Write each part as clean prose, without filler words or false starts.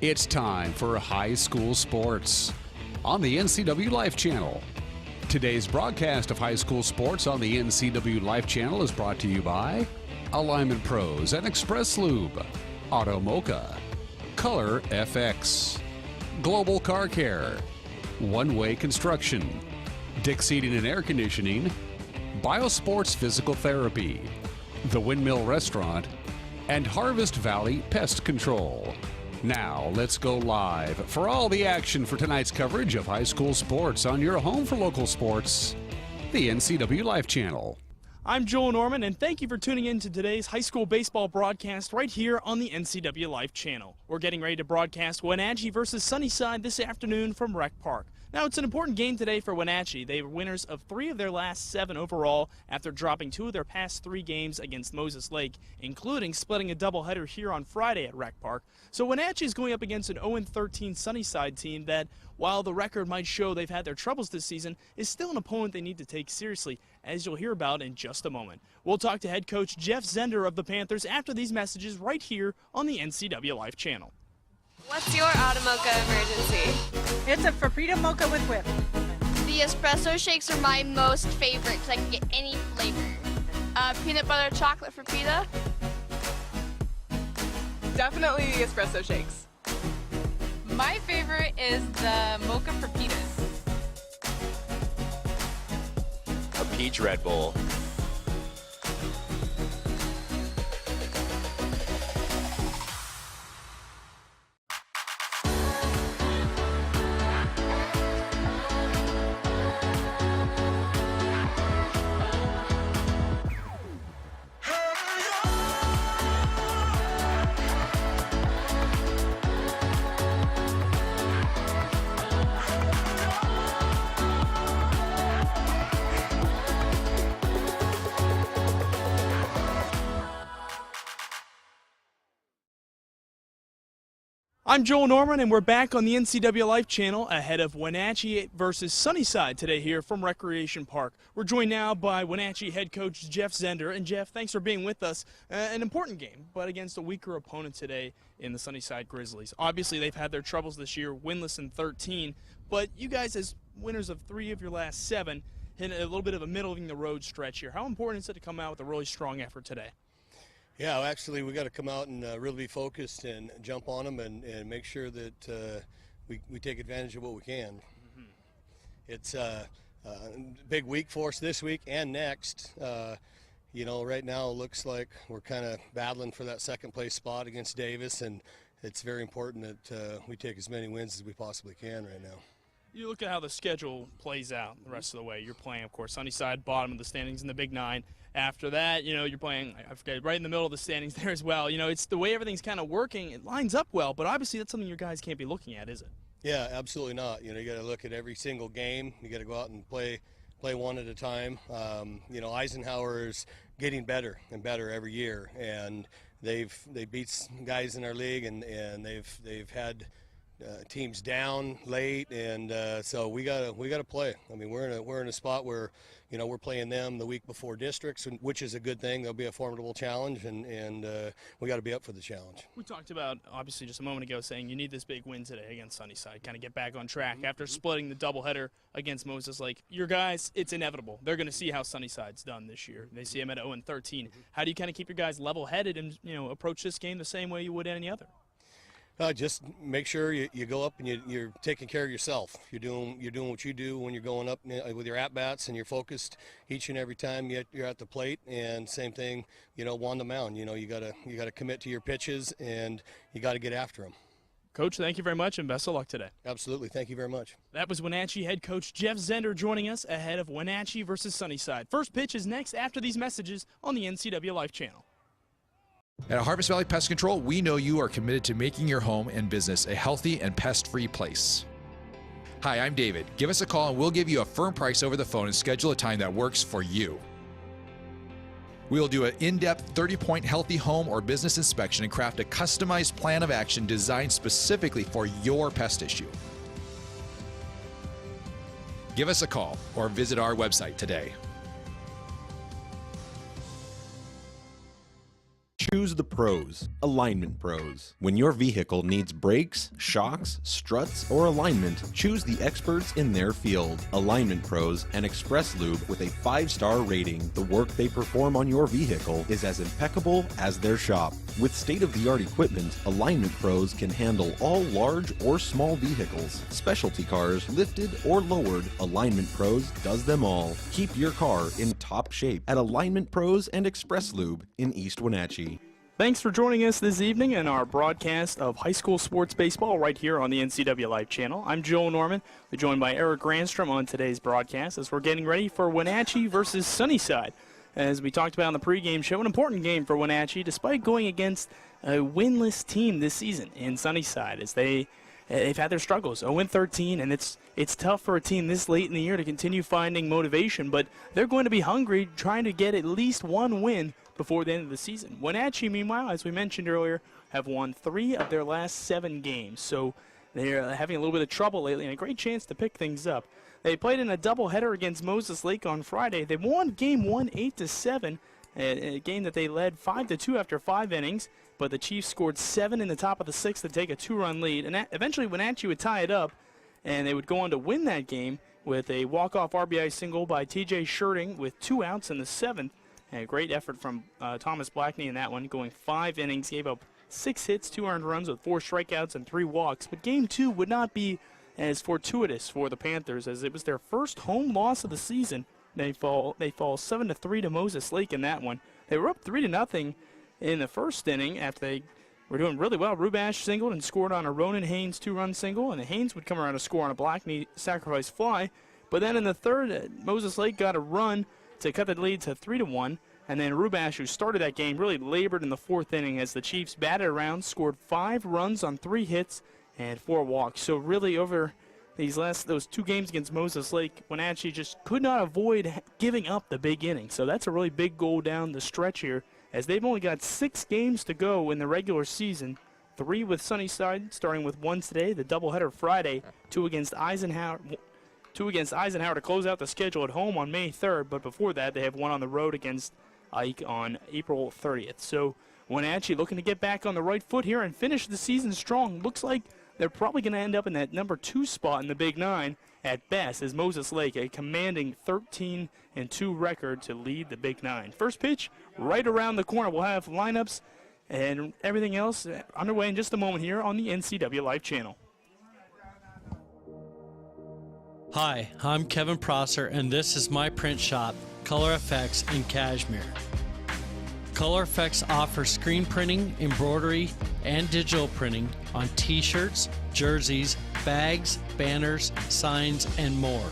It's time for high school sports on the NCW Life Channel. Today's broadcast of high school sports on the NCW Life Channel is brought to you by Alignment Pros and Express Lube, Auto Mocha, Color FX, Global Car Care, One Way Construction, Dick Seating and Air Conditioning, Biosports Physical Therapy, The Windmill Restaurant, and Harvest Valley Pest Control. Now, let's go live for all the action for tonight's coverage of high school sports on your home for local sports, the NCW Life Channel. I'm Joel Norman, and thank you for tuning in to today's high school baseball broadcast right here on the NCW Life Channel. We're getting ready to broadcast Wenatchee versus Sunnyside this afternoon from Rec Park. Now, it's an important game today for Wenatchee. They were winners of 3 of their last 7 overall after dropping 2 of their past 3 games against Moses Lake, including splitting a doubleheader here on Friday at Rec Park. So Wenatchee is going up against an 0-13 Sunnyside team that, while the record might show they've had their troubles this season, is still an opponent they need to take seriously, as you'll hear about in just a moment. We'll talk to head coach Jeff Zender of the Panthers after these messages right here on the NCW Life Channel. What's your auto mocha emergency? It's a Frappuccino mocha with whip. The espresso shakes are my most favorite because I can get any flavor. Peanut butter chocolate for pita. Definitely the espresso shakes. My favorite is the mocha for pitas. A peach Red Bull. I'm Joel Norman, and we're back on the NCW Life Channel ahead of Wenatchee versus Sunnyside today here from Recreation Park. We're joined now by Wenatchee head coach Jeff Zender. And Jeff, thanks for being with us. An important game, but against a weaker opponent today in the Sunnyside Grizzlies. Obviously, they've had their troubles this year, winless in 13, but you guys, as winners of 3 of your last 7, hit a little bit of a middle-of-the-road stretch here. How important is it to come out with a really strong effort today? Yeah, actually, we got to come out and really be focused and jump on them and make sure that we take advantage of what we can. Mm-hmm. It's a big week for us this week and next. You know, right now it looks like we're kind of battling for that second place spot against Davis, and it's very important that we take as many wins as we possibly can right now. You look at how the schedule plays out the rest of the way. You're playing, of course, Sunnyside, bottom of the standings in the Big 9. After that, you know, you're playing, I forget, right in the middle of the standings there as well. You know, it's the way everything's kind of working. It lines up well, but obviously that's something your guys can't be looking at, is it? Yeah, absolutely not. You know, you got to look at every single game. You got to go out and play one at a time. You know, Eisenhower is getting better and better every year, and they beat guys in our league, and they've had teams down late, and so we gotta play. I mean, we're in a spot where, you know, we're playing them the week before districts, which is a good thing. They'll be a formidable challenge, and we got to be up for the challenge. We talked about, obviously, just a moment ago, saying you need this big win today against Sunnyside, kind of get back on track after splitting the doubleheader against Moses Lake. Your guys, it's inevitable. They're going to see how Sunnyside's done this year. They see them at 0-13. How do you kind of keep your guys level-headed and, you know, approach this game the same way you would any other? Just make sure you go up and you're taking care of yourself. You're doing what you do when you're going up with your at-bats, and you're focused each and every time you're at the plate. And same thing, you know, on the mound. You know, you gotta commit to your pitches, and you got to get after them. Coach, thank you very much, and best of luck today. Absolutely, thank you very much. That was Wenatchee head coach Jeff Zender joining us ahead of Wenatchee versus Sunnyside. First pitch is next after these messages on the NCW Life Channel. At Harvest Valley Pest Control, we know you are committed to making your home and business a healthy and pest-free place. Hi, I'm David. Give us a call and we'll give you a firm price over the phone and schedule a time that works for you. We will do an in-depth 30-point healthy home or business inspection and craft a customized plan of action designed specifically for your pest issue. Give us a call or visit our website today. Choose the pros, Alignment Pros. When your vehicle needs brakes, shocks, struts, or alignment, choose the experts in their field. Alignment Pros and Express Lube with a 5-star rating. The work they perform on your vehicle is as impeccable as their shop. With state-of-the-art equipment, Alignment Pros can handle all large or small vehicles, specialty cars, lifted or lowered. Alignment Pros does them all. Keep your car in top shape at Alignment Pros and Express Lube in East Wenatchee. Thanks for joining us this evening in our broadcast of high school sports baseball right here on the NCW Life channel. I'm Joel Norman. We're joined by Eric Granstrom on today's broadcast as we're getting ready for Wenatchee versus Sunnyside. As we talked about in the pregame show, an important game for Wenatchee despite going against a winless team this season in Sunnyside as they've had their struggles, 0-13, and it's tough for a team this late in the year to continue finding motivation, but they're going to be hungry trying to get at least one win before the end of the season. Wenatchee, meanwhile, as we mentioned earlier, have won 3 of their last 7 games, so they're having a little bit of trouble lately and a great chance to pick things up. They played in a doubleheader against Moses Lake on Friday. They won game 1 8-7, a game that they led 5-2 after 5 innings, but the Chiefs scored 7 in the top of the 6th to take a 2-run lead, and eventually Wenatchee would tie it up, and they would go on to win that game with a walk-off RBI single by T.J. Shirting with 2 outs in the 7th. And a great effort from Thomas Blackney in that one, going 5 innings, gave up 6 hits, 2 earned runs with 4 strikeouts and 3 walks. But game 2 would not be as fortuitous for the Panthers as it was their first home loss of the season. They fall 7-3 to Moses Lake in that one. They were up 3-0 in the first inning after they were doing really well. Rubash singled and scored on a Ronan Haynes 2-run single, and the Haynes would come around to score on a Blackney sacrifice fly. But then in the third, Moses Lake got a run to cut the lead to 3-1, and then Rubash, who started that game, really labored in the 4th inning as the Chiefs batted around, scored 5 runs on 3 hits and 4 walks. So really over those 2 games against Moses Lake, Wenatchee just could not avoid giving up the big inning. So that's a really big goal down the stretch here, as they've only got 6 games to go in the regular season. 3 with Sunnyside, starting with 1 today, the doubleheader Friday, 2 against Eisenhower to close out the schedule at home on May 3rd, but before that they have 1 on the road against Ike on April 30th. So Wenatchee looking to get back on the right foot here and finish the season strong. Looks like they're probably going to end up in that number 2 spot in the Big 9 at best, as Moses Lake, a commanding 13-2 record to lead the Big 9. First pitch right around the corner. We'll have lineups and everything else underway in just a moment here on the NCW Life channel. Hi, I'm Kevin Prosser, and this is my print shop, Color Effects in Cashmere. Color Effects offers screen printing, embroidery, and digital printing on t-shirts, jerseys, bags, banners, signs, and more.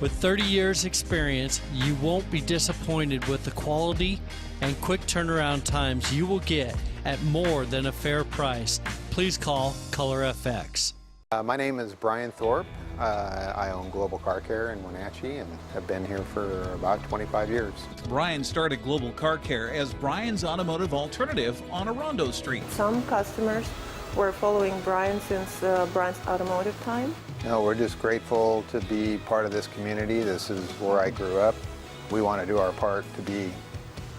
With 30 years experience, you won't be disappointed with the quality and quick turnaround times you will get at more than a fair price. Please call Color FX. My name is Brian Thorpe. I own Global Car Care in Wenatchee and have been here for about 25 years. Brian started Global Car Care as Brian's automotive alternative on Orondo Street. Some customers were following Brian since Brian's automotive time. No, we're just grateful to be part of this community. This is where I grew up. We want to do our part to be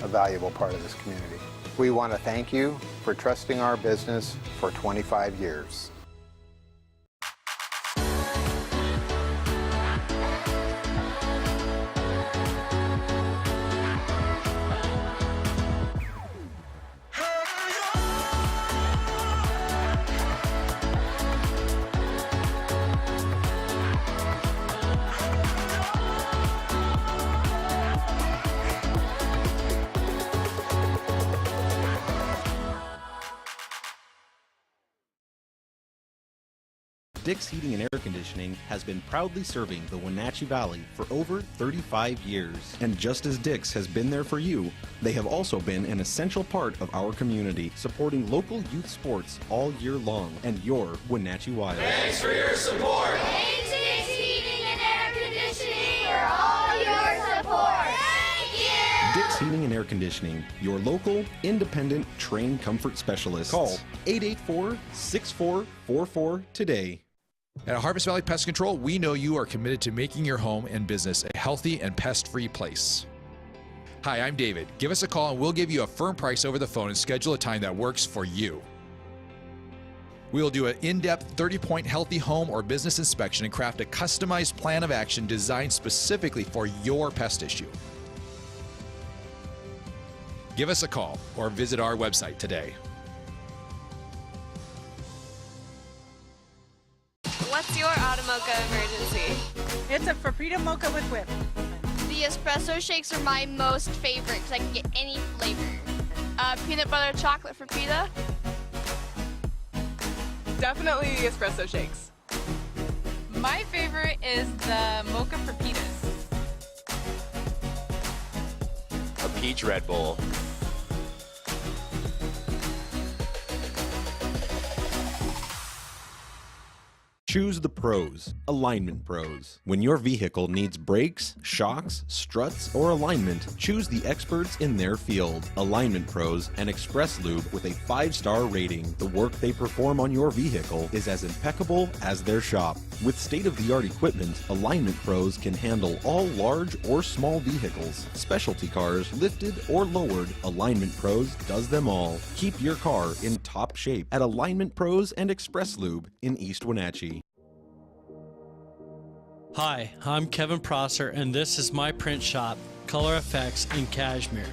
a valuable part of this community. We want to thank you for trusting our business for 25 years. Dick's Heating and Air Conditioning has been proudly serving the Wenatchee Valley for over 35 years. And just as Dick's has been there for you, they have also been an essential part of our community, supporting local youth sports all year long and your Wenatchee Wild. Thanks for your support. Thanks, Dick's Heating and Air Conditioning, for all your support. Thank you. Dick's Heating and Air Conditioning, your local, independent, trained comfort specialist. Call 884-6444 today. At Harvest Valley Pest Control, we know you are committed to making your home and business a healthy and pest-free place. Hi, I'm David. Give us a call and we'll give you a firm price over the phone and schedule a time that works for you. We will do an in-depth 30-point healthy home or business inspection and craft a customized plan of action designed specifically for your pest issue. Give us a call or visit our website today. What's your Automocha emergency? It's a Frappuccino mocha with whip. The espresso shakes are my most favorite because I can get any flavor. Peanut butter chocolate for pita. Definitely espresso shakes. My favorite is the mocha for pitas. A peach Red Bull. Choose the pros, Alignment Pros. When your vehicle needs brakes, shocks, struts, or alignment, choose the experts in their field. Alignment Pros and Express Lube with a 5-star rating. The work they perform on your vehicle is as impeccable as their shop. With state-of-the-art equipment, Alignment Pros can handle all large or small vehicles, specialty cars, lifted or lowered. Alignment Pros does them all. Keep your car in top shape at Alignment Pros and Express Lube in East Wenatchee. Hi, I'm Kevin Prosser, and this is my print shop, Color Effects in Cashmere.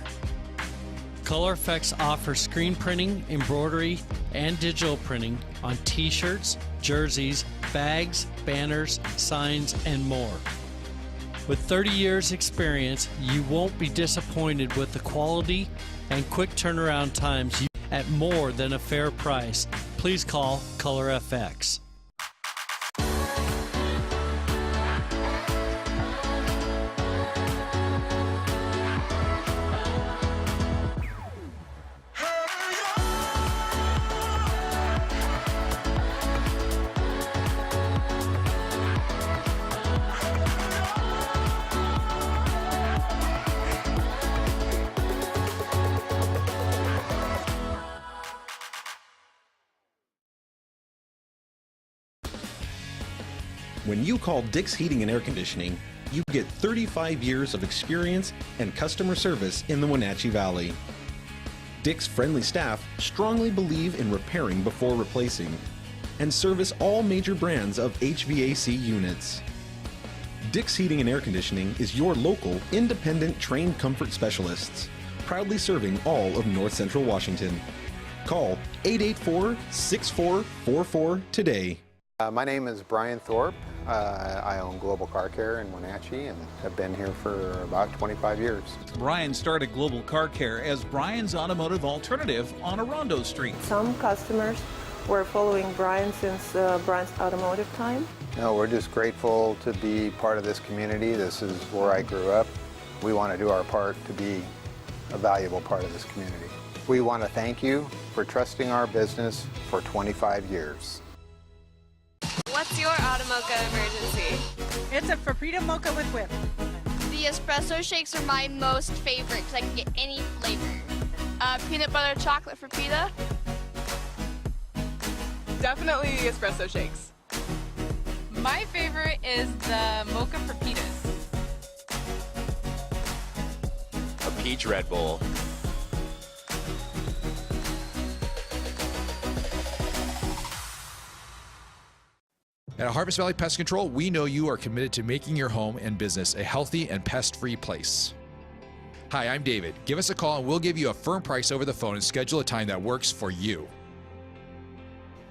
Color Effects offers screen printing, embroidery, and digital printing on t-shirts, jerseys, bags, banners, signs, and more. With 30 years experience, you won't be disappointed with the quality and quick turnaround times at more than a fair price. Please call Color FX. When you call Dick's Heating and Air Conditioning, you get 35 years of experience and customer service in the Wenatchee Valley. Dick's friendly staff strongly believe in repairing before replacing and service all major brands of HVAC units. Dick's Heating and Air Conditioning is your local, independent, trained comfort specialists, proudly serving all of North Central Washington. Call 884-6444 today. My name is Brian Thorpe. I own Global Car Care in Wenatchee and have been here for about 25 years. Brian started Global Car Care as Brian's automotive alternative on Orondo Street. Some customers were following Brian since Brian's automotive time. No, we're just grateful to be part of this community. This is where I grew up. We want to do our part to be a valuable part of this community. We want to thank you for trusting our business for 25 years. What's your Automocha emergency? It's a Frappuccino mocha with whip. The espresso shakes are my most favorite because I can get any flavor. Peanut butter chocolate for pita. Definitely espresso shakes. My favorite is the mocha for pitas. A peach Red Bull. At Harvest Valley Pest Control, we know you are committed to making your home and business a healthy and pest-free place. Hi, I'm David. Give us a call and we'll give you a firm price over the phone and schedule a time that works for you.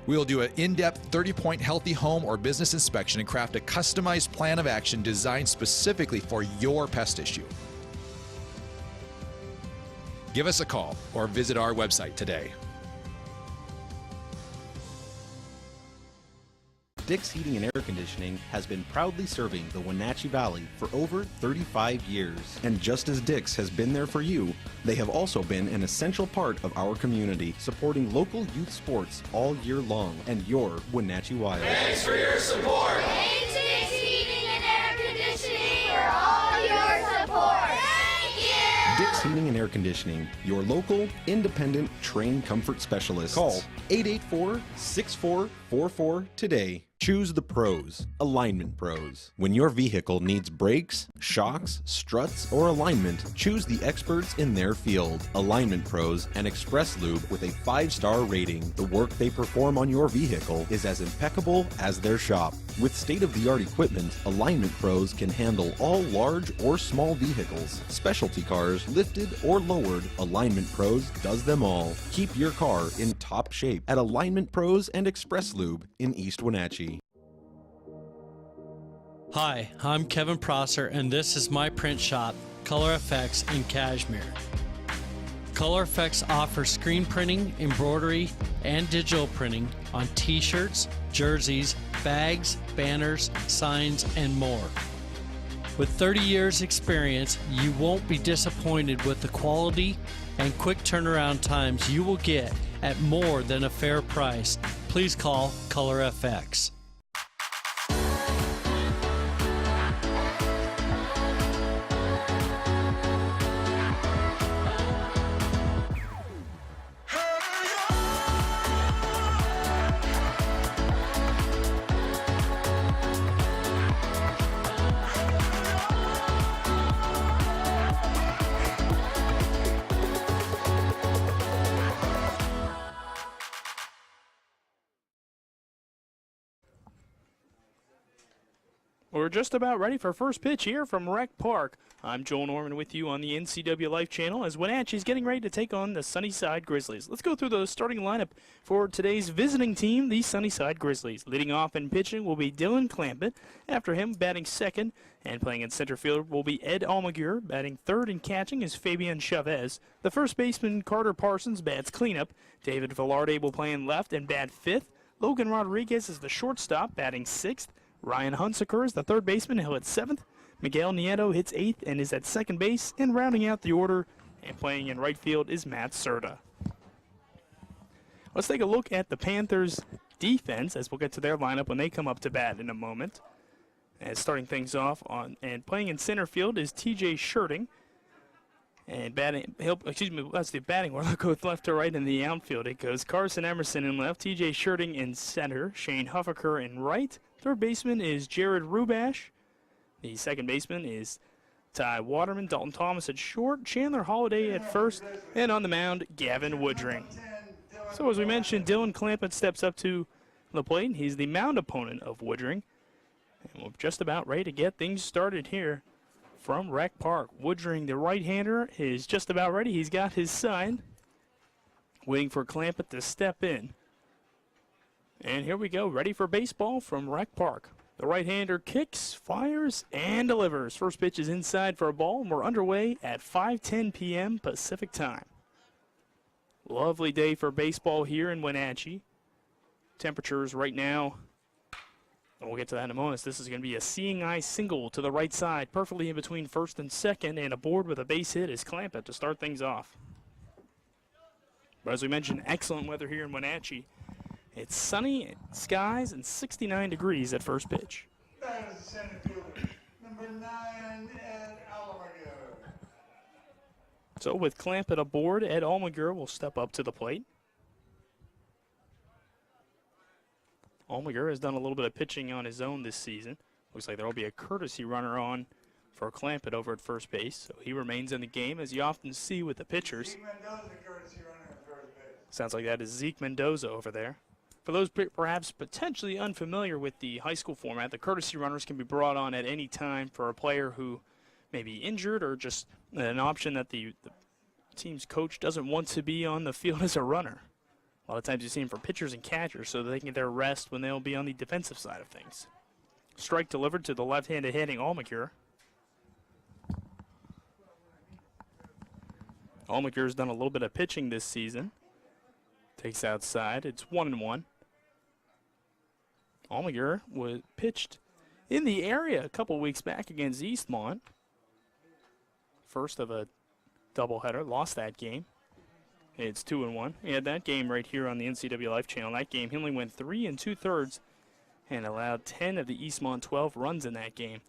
We will do an in-depth 30-point healthy home or business inspection and craft a customized plan of action designed specifically for your pest issue. Give us a call or visit our website today. Dick's Heating and Air Conditioning has been proudly serving the Wenatchee Valley for over 35 years. And just as Dick's has been there for you, they have also been an essential part of our community, supporting local youth sports all year long and your Wenatchee Wild. Thanks for your support. Thanks, Dick's Heating and Air Conditioning, for all your support. Thank you. Dick's Heating and Air Conditioning, your local, independent, trained comfort specialist. Call 884-6444 today. Choose the pros, Alignment Pros. When your vehicle needs brakes, shocks, struts, or alignment, choose the experts in their field. Alignment Pros and Express Lube with a 5-star rating. The work they perform on your vehicle is as impeccable as their shop. With state-of-the-art equipment, Alignment Pros can handle all large or small vehicles, specialty cars, lifted or lowered. Alignment Pros does them all. Keep your car in top shape at Alignment Pros and Express Lube in East Wenatchee. Hi, I'm Kevin Prosser, and this is my print shop, Color Effects in Cashmere. Color Effects offers screen printing, embroidery, and digital printing on t-shirts, jerseys, bags, banners, signs, and more. With 30 years experience, you won't be disappointed with the quality and quick turnaround times you will get at more than a fair price. Please call Color FX. We're just about ready for first pitch here from Rec Park. I'm Joel Norman with you on the NCW Life Channel as Wenatchee is getting ready to take on the Sunnyside Grizzlies. Let's go through the starting lineup for today's visiting team, the Sunnyside Grizzlies. Leading off and pitching will be Dylan Clampett. After him, batting second and playing in center field will be Ed Almaguer. Batting third and catching is Fabian Chavez. The first baseman, Carter Parsons, bats cleanup. David Velarde will play in left and bat fifth. Logan Rodriguez is the shortstop, batting sixth. Ryan Hunsaker is the third baseman. He'll hit seventh. Miguel Nieto hits eighth and is at second base. And rounding out the order and playing in right field is Matt Serta. Let's take a look at the Panthers' defense as we'll get to their lineup when they come up to bat in a moment. And starting things off on and playing in center field is T.J. Shirting. And batting, that's the batting order. I'll go left to right in the outfield. It goes Carson Emerson in left, T.J. Shirting in center, Shane Huffaker in right. Third baseman is Jared Rubash. The second baseman is Ty Waterman, Dalton Thomas at short, Chandler Holliday at first, and on the mound, Gavin Woodring. So as we mentioned, Dylan Clampett steps up to the plate. He's the mound opponent of Woodring. And we're just about ready to get things started here from Rec Park. Woodring, the right-hander, is just about ready. He's got his sign, waiting for Clampett to step in. And here we go, ready for baseball from Rec Park. The right-hander kicks, fires, and delivers. First pitch is inside for a ball, and we're underway at 5:10 p.m. Pacific time. Lovely day for baseball here in Wenatchee. Temperatures right now, and we'll get to that in a moment. This is going to be a seeing eye single to the right side, perfectly in between first and second, and aboard with a base hit is Clampett to start things off. But as we mentioned, excellent weather here in Wenatchee. It's sunny skies and 69 degrees at first pitch. That is the center fielder, number 9, Ed Almaguer. So with Clampett aboard, Ed Almaguer will step up to the plate. Almaguer has done a little bit of pitching on his own this season. Looks like there will be a courtesy runner on for Clampett over at first base. So he remains in the game, as you often see with the pitchers. Zeke Mendoza, courtesy runner at first base. Sounds like that is Zeke Mendoza over there. For those perhaps potentially unfamiliar with the high school format, the courtesy runners can be brought on at any time for a player who may be injured or just an option that the team's coach doesn't want to be on the field as a runner. A lot of times you see them for pitchers and catchers so that they can get their rest when they'll be on the defensive side of things. Strike delivered to the left-handed hitting Almaguer. Almaguer's done a little bit of pitching this season. Takes outside. It's 1-1. Almaguer was pitched in the area a couple weeks back against Eastmont. First of a doubleheader. Lost that game. It's 2-1. He had that game right here on the NCW Life Channel. That game, he only went 3 2/3 and allowed 10 of the Eastmont 12 runs in that game.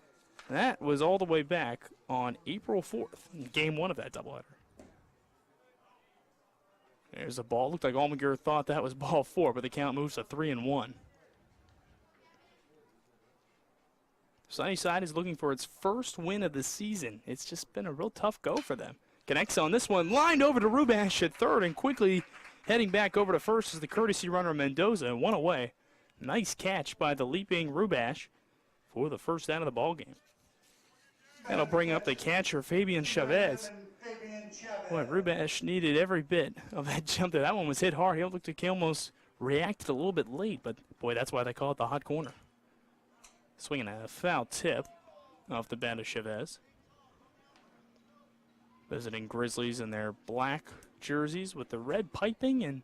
And that was all the way back on April 4th, in game 1 of that doubleheader. There's a ball. Looked like Almaguer thought that was ball 4, but the count moves to 3-1. Sunnyside is looking for its first win of the season. It's just been a real tough go for them. Connects on this one, lined over to Rubash at third, and quickly heading back over to first is the courtesy runner Mendoza, and one away. Nice catch by the leaping Rubash for the first out of the ball game. That'll bring up the catcher, Fabian Chavez. Boy, Rubash needed every bit of that jump there. That one was hit hard. He looked like he almost reacted a little bit late, but boy, that's why they call it the hot corner. Swinging a foul tip off the bat of Chavez. Visiting Grizzlies in their black jerseys with the red piping and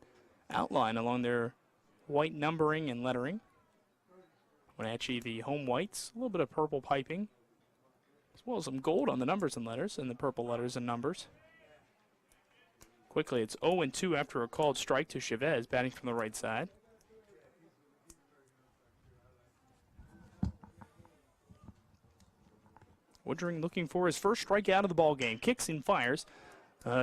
outline along their white numbering and lettering. Wenatchee, the home whites, a little bit of purple piping, as well as some gold on the numbers and letters and the purple letters and numbers. Quickly, it's 0-2 after a called strike to Chavez, batting from the right side. Woodring looking for his first strikeout of the ball game. Kicks and fires.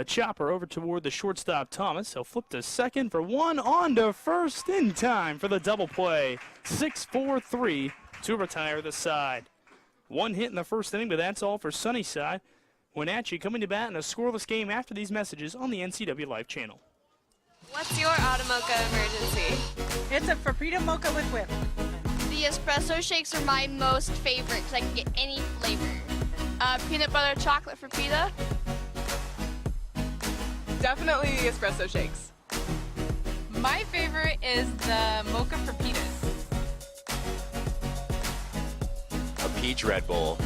Chopper over toward the shortstop Thomas. He'll flip to second for one, on to first in time for the double play. 6-4-3 to retire the side. One hit in the first inning, but that's all for Sunnyside. Wenatchee coming to bat in a scoreless game after these messages on the NCW Live channel. What's your Automocha emergency? It's a Frappuccino mocha with whip. The espresso shakes are my most favorite because I can get any flavor. Peanut butter chocolate for pita. Definitely espresso shakes. My favorite is the mocha for pitas. A peach Red Bull.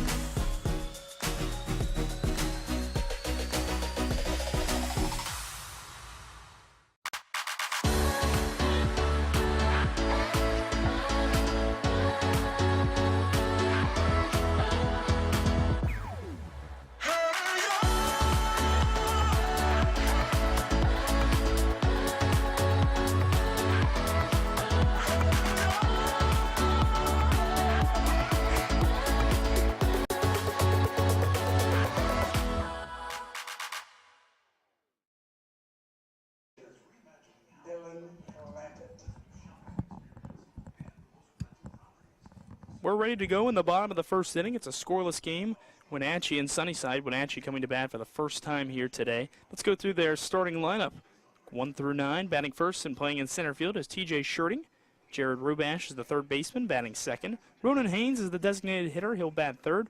We're ready to go in the bottom of the first inning. It's a scoreless game. Wenatchee and Sunnyside. Wenatchee coming to bat for the first time here today. Let's go through their starting lineup. 1 through 9. Batting first and playing in center field is TJ Shirting. Jared Rubash is the third baseman, batting second. Ronan Haynes is the designated hitter. He'll bat third.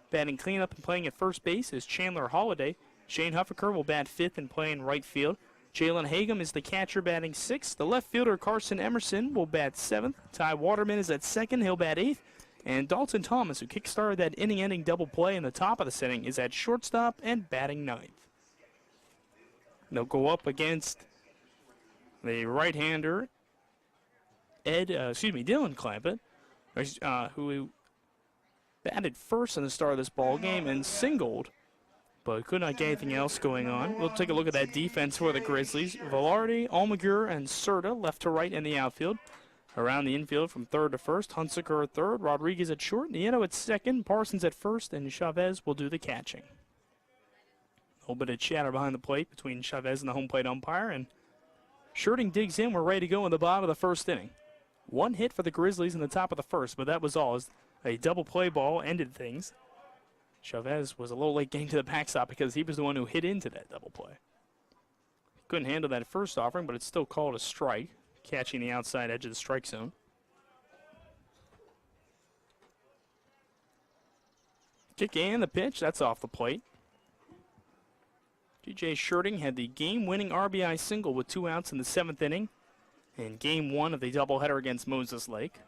Batting cleanup and playing at first base is Chandler Holliday. Shane Huffaker will bat fifth and play in right field. Jalen Hagum is the catcher, batting sixth. The left fielder, Carson Emerson, will bat seventh. Ty Waterman is at second. He'll bat eighth. And Dalton Thomas, who kickstarted that inning-ending double play in the top of the inning, is at shortstop and batting ninth. They'll go up against the right-hander, Dylan Clampett, who batted first in the start of this ball game and singled, but could not get anything else going on. We'll take a look at that defense for the Grizzlies. Velarde, Almaguer, and Serta left to right in the outfield. Around the infield from third to first, Hunsaker at third, Rodriguez at short, Nieto at second, Parsons at first, and Chavez will do the catching. A little bit of chatter behind the plate between Chavez and the home plate umpire, and Shirting digs in. We're ready to go in the bottom of the first inning. One hit for the Grizzlies in the top of the first, but that was all. As a double play ball ended things. Chavez was a little late getting to the backstop because he was the one who hit into that double play. Couldn't handle that first offering, but it's still called a strike, catching the outside edge of the strike zone. Kick and the pitch, that's off the plate. TJ Shirting had the game-winning RBI single with 2 outs in the 7th inning in Game 1 of the doubleheader against Moses Lake.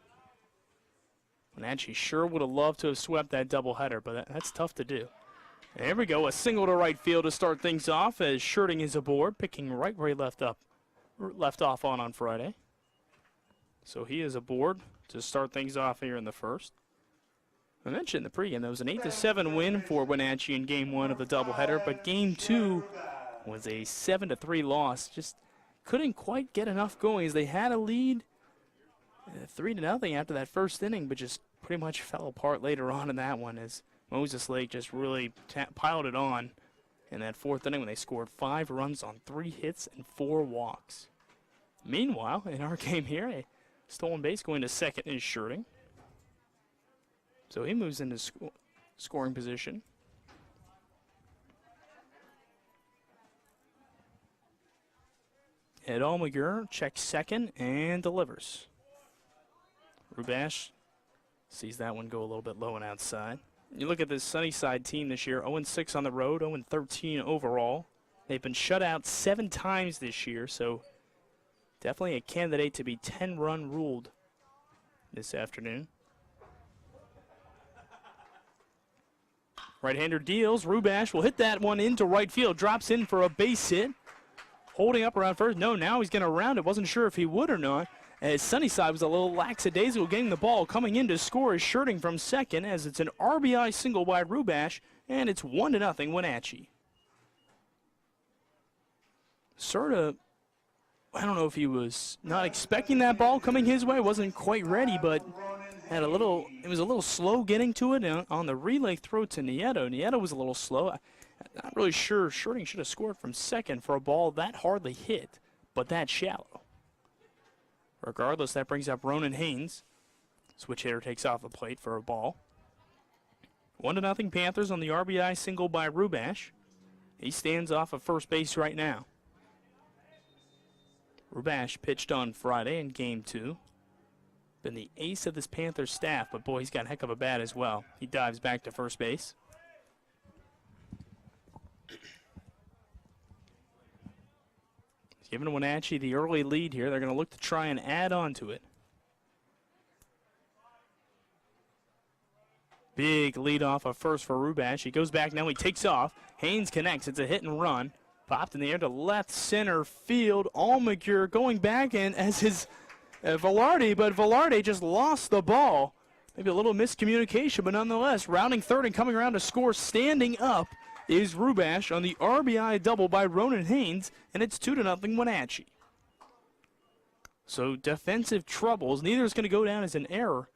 Wenatchee sure would have loved to have swept that doubleheader, but that's tough to do. And there we go, a single to right field to start things off as Shirting is aboard, picking right where he left off on Friday. So he is aboard to start things off here in the first. I mentioned in the pregame there was an 8-7 win for Wenatchee in Game 1 of the doubleheader, but Game 2 was a 7-3 loss. Just couldn't quite get enough going as they had a lead 3-0 after that first inning, but just pretty much fell apart later on in that one as Moses Lake just really piled it on in that 4th inning when they scored 5 runs on 3 hits and 4 walks. Meanwhile, in our game here, a stolen base going to second is Shirting. So he moves into scoring position. Ed Almaguer checks second and delivers. Rubash sees that one go a little bit low and outside. You look at this Sunnyside team this year, 0-6 on the road, 0-13 overall. They've been shut out 7 times this year, so definitely a candidate to be 10-run ruled this afternoon. Right-hander deals. Rubash will hit that one into right field. Drops in for a base hit. Holding up around first. No, now he's going to round it. Wasn't sure if he would or not. As Sunnyside was a little lackadaisical getting the ball. Coming in to score is Shirting from second as it's an RBI single by Rubash, and it's 1-0 Wenatchee. Sort of, I don't know if he was not expecting that ball coming his way. Wasn't quite ready, but had a little, it was a little slow getting to it. And on the relay throw to Nieto, Nieto was a little slow. Not really sure Shirting should have scored from second for a ball that hardly hit, but that shallow. Regardless, that brings up Ronan Haynes. Switch hitter takes off the plate for a ball. 1-0 Panthers on the RBI single by Rubash. He stands off of first base right now. Rubash pitched on Friday in Game 2. Been the ace of this Panthers staff, but boy, he's got a heck of a bat as well. He dives back to first base. He's giving Wenatchee the early lead here. They're going to look to try and add on to it. Big lead off of first for Rubash. He goes back now. He takes off. Haynes connects. It's a hit and run. Popped in the air to left center field. Almaguer going back in as his Velarde, but Velarde just lost the ball. Maybe a little miscommunication, but nonetheless, rounding third and coming around to score, standing up, is Rubash on the RBI double by Ronan Haynes, and it's 2-0 Wenatchee. So defensive troubles. Neither is going to go down as an error,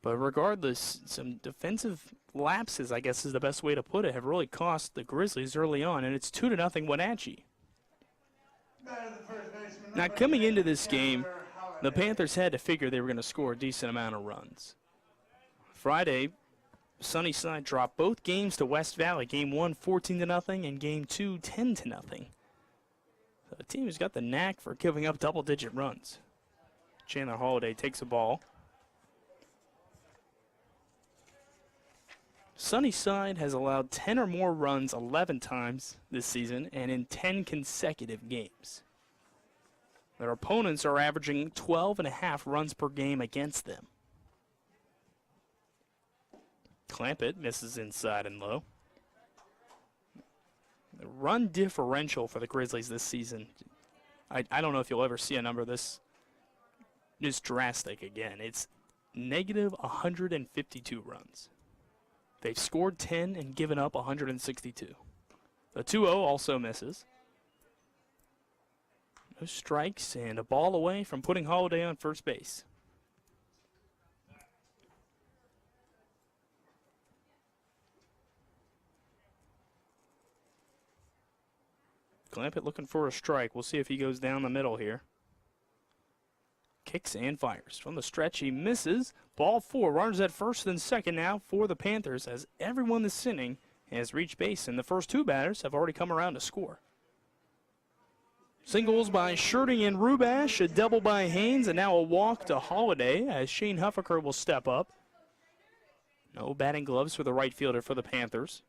but regardless, some defensive lapses, I guess is the best way to put it, have really cost the Grizzlies early on, and it's 2-0 Wenatchee. Now coming into this game, the Panthers had to figure they were going to score a decent amount of runs. Friday, Sunnyside dropped both games to West Valley. Game 1, 14-0, and Game 2, 10-0. So the team has got the knack for giving up double-digit runs. Chandler Holliday takes a ball. Sunnyside has allowed 10 or more runs 11 times this season and in 10 consecutive games. Their opponents are averaging 12.5 runs per game against them. Clampett misses inside and low. The run differential for the Grizzlies this season, I don't know if you'll ever see a number this drastic again. It's negative 152 runs. They've scored 10 and given up 162. The 2-0 also misses. No strikes and a ball away from putting Holliday on first base. Clampett looking for a strike. We'll see if he goes down the middle here. Kicks and fires. From the stretch, he misses. Ball 4. Runners at first and second now for the Panthers as everyone this inning has reached base, and the first 2 batters have already come around to score. Singles by Shirting and Rubash, a double by Haynes, and now a walk to Holliday as Shane Huffaker will step up. No batting gloves for the right fielder for the Panthers.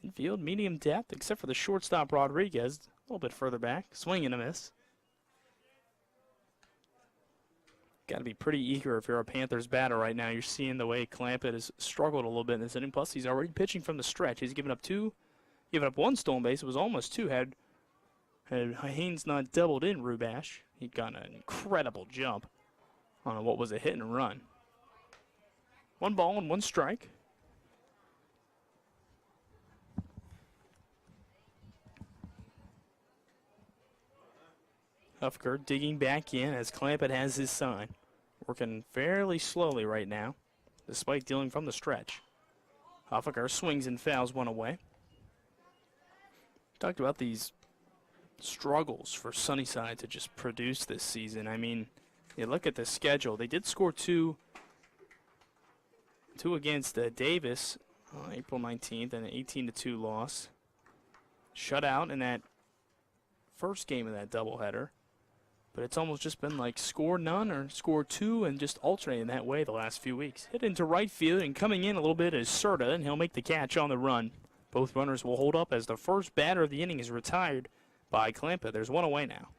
Infield, medium depth, except for the shortstop Rodriguez, a little bit further back. Swing and a miss. Got to be pretty eager if you're a Panthers batter right now. You're seeing the way Clampett has struggled a little bit in this inning. Plus, he's already pitching from the stretch. He's given up 1 stolen base. It was almost 2 had Haynes not doubled in Rubash. He'd gotten an incredible jump on what was a hit and run. 1 ball and 1 strike. Huffaker digging back in as Clampett has his sign. Working fairly slowly right now, despite dealing from the stretch. Huffaker swings and fouls 1 away. Talked about these struggles for Sunnyside to just produce this season. I mean, You look at the schedule. They did score two against Davis on April 19th, and an 18-2 loss. Shutout in that first game of that doubleheader. But it's almost just been like score none or score two and just alternating that way the last few weeks. Hit into right field, and coming in a little bit is Serta, and he'll make the catch on the run. Both runners will hold up as the first batter of the inning is retired by Klampa. There's one away now.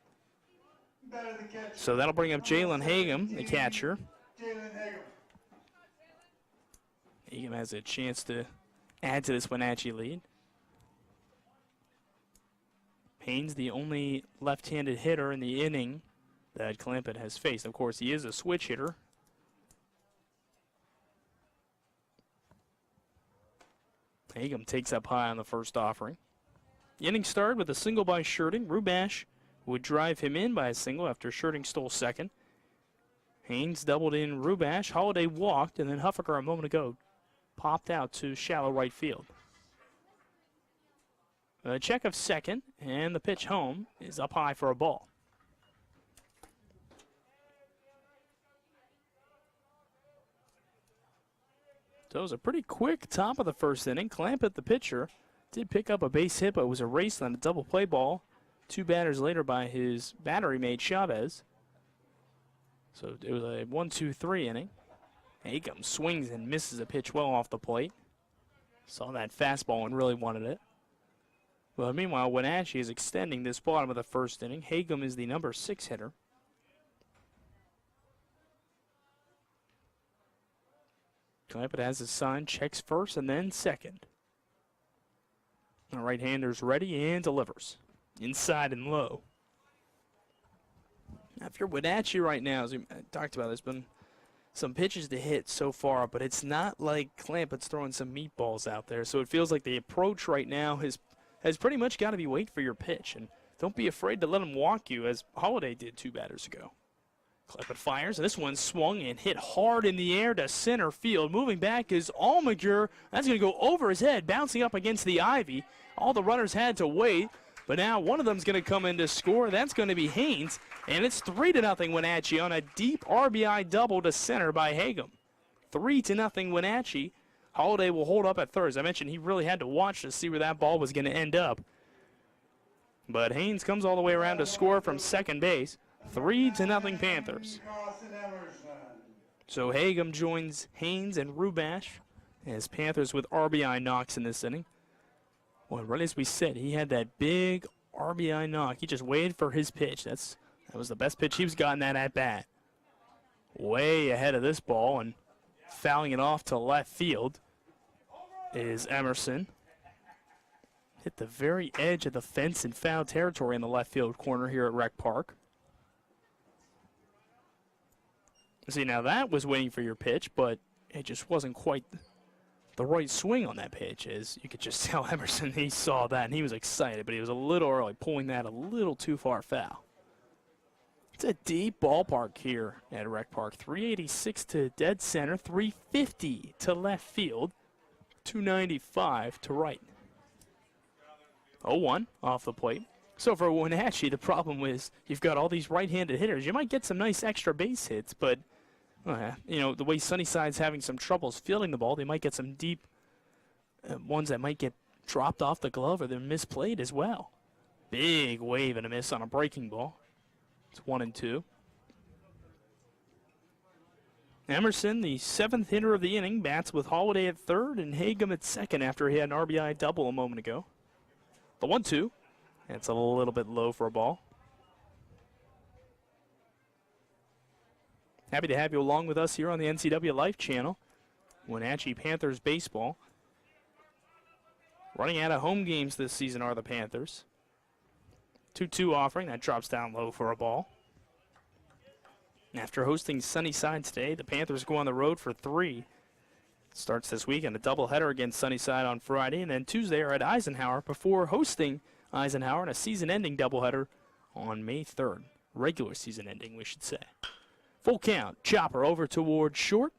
So that'll bring up Jalen Hagum, the catcher. Hagum has a chance to add to this Wenatchee lead. Haynes, the only left-handed hitter in the inning that Klampa has faced. Of course, he is a switch hitter. Hagum takes up high on the first offering. The inning started with a single by Shirting. Rubash would drive him in by a single after Shirting stole second. Haynes doubled in Rubash. Holiday walked, and then Huffaker a moment ago popped out to shallow right field. A check of second, and the pitch home is up high for a ball. So it was a pretty quick top of the first inning. Klampa, the pitcher, did pick up a base hit, but was erased on a double play ball 2 batters later by his battery mate Chavez. So it was a 1-2-3 inning. Hagum swings and misses a pitch well off the plate. Saw that fastball and really wanted it. Well, meanwhile, Wenatchee is extending this bottom of the first inning. Hagum is the number 6 hitter. Klampa has his sign, checks first and then second. The right-hander's ready and delivers. Inside and low. Now, if you're Wenatchee right now, as we talked about, there's been some pitches to hit so far, but it's not like Klampa's throwing some meatballs out there. So it feels like the approach right now has pretty much got to be wait for your pitch. And don't be afraid to let him walk you, as Holiday did 2 batters ago. Klampa fires, and this one swung and hit hard in the air to center field. Moving back is Allmagur. That's going to go over his head, bouncing up against the ivy. All the runners had to wait, but now one of them's going to come in to score. That's going to be Haynes, and it's 3-0 Wenatchee on a deep RBI double to center by Hagum. 3-0 Wenatchee. Holiday will hold up at third. As I mentioned, he really had to watch to see where that ball was going to end up. But Haynes comes all the way around to score from second base. 3-0 Panthers. So Hagum joins Haynes and Rubash as Panthers with RBI knocks in this inning. Well, right as we said, he had that big RBI knock. He just waited for his pitch. That was the best pitch he's gotten that at bat. Way ahead of this ball, and fouling it off to left field is Emerson. Hit the very edge of the fence in foul territory in the left field corner here at Rec Park. See, now that was waiting for your pitch, but it just wasn't quite the right swing on that pitch. As you could just tell Emerson, he saw that, and he was excited, but he was a little early, pulling that a little too far foul. It's a deep ballpark here at Rec Park. 386 to dead center, 350 to left field, 295 to right. 0-1 off the plate. So for Wenatchee, the problem is you've got all these right-handed hitters. You might get some nice extra base hits, but the way Sunnyside's having some troubles fielding the ball, they might get some deep ones that might get dropped off the glove or they're misplayed as well. Big wave and a miss on a breaking ball. It's 1-2. Emerson, the 7th hitter of the inning, bats with Holiday at third and Hagum at second after he had an RBI double a moment ago. The 1-2. It's a little bit low for a ball. Happy to have you along with us here on the NCW Life Channel. Wenatchee Panthers baseball. Running out of home games this season are the Panthers. 2-2 offering. That drops down low for a ball. After hosting Sunnyside today, the Panthers go on the road for 3. Starts this weekend, a doubleheader against Sunnyside on Friday, and then Tuesday are at Eisenhower before hosting Eisenhower in a season-ending doubleheader on May 3rd. Regular season ending, we should say. Full count. Chopper over towards short.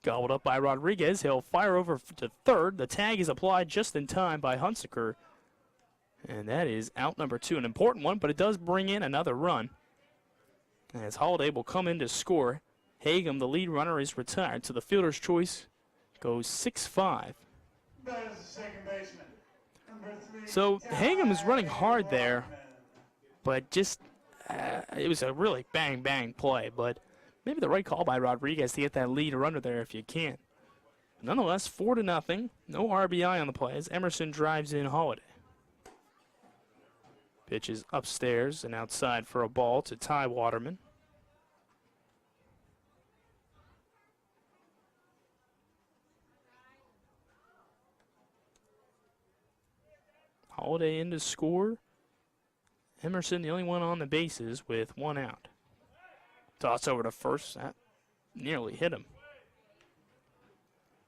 Gobbled up by Rodriguez. He'll fire over to third. The tag is applied just in time by Hunsaker. And that is out number 2. An important one, but it does bring in another run. As Holiday will come in to score, Hagum, the lead runner, is retired, so the fielder's choice goes 6-5. That is the second baseman. Number 3. So Hagum is running hard there, but just it was a really bang play, but maybe the right call by Rodriguez to get that lead runner there if you can. Nonetheless, 4-0, no RBI on the play as Emerson drives in Holiday. Pitch is upstairs and outside for a ball to Ty Waterman. Holiday in to score. Emerson, the only one on the bases with 1 out. Toss over to first. That nearly hit him.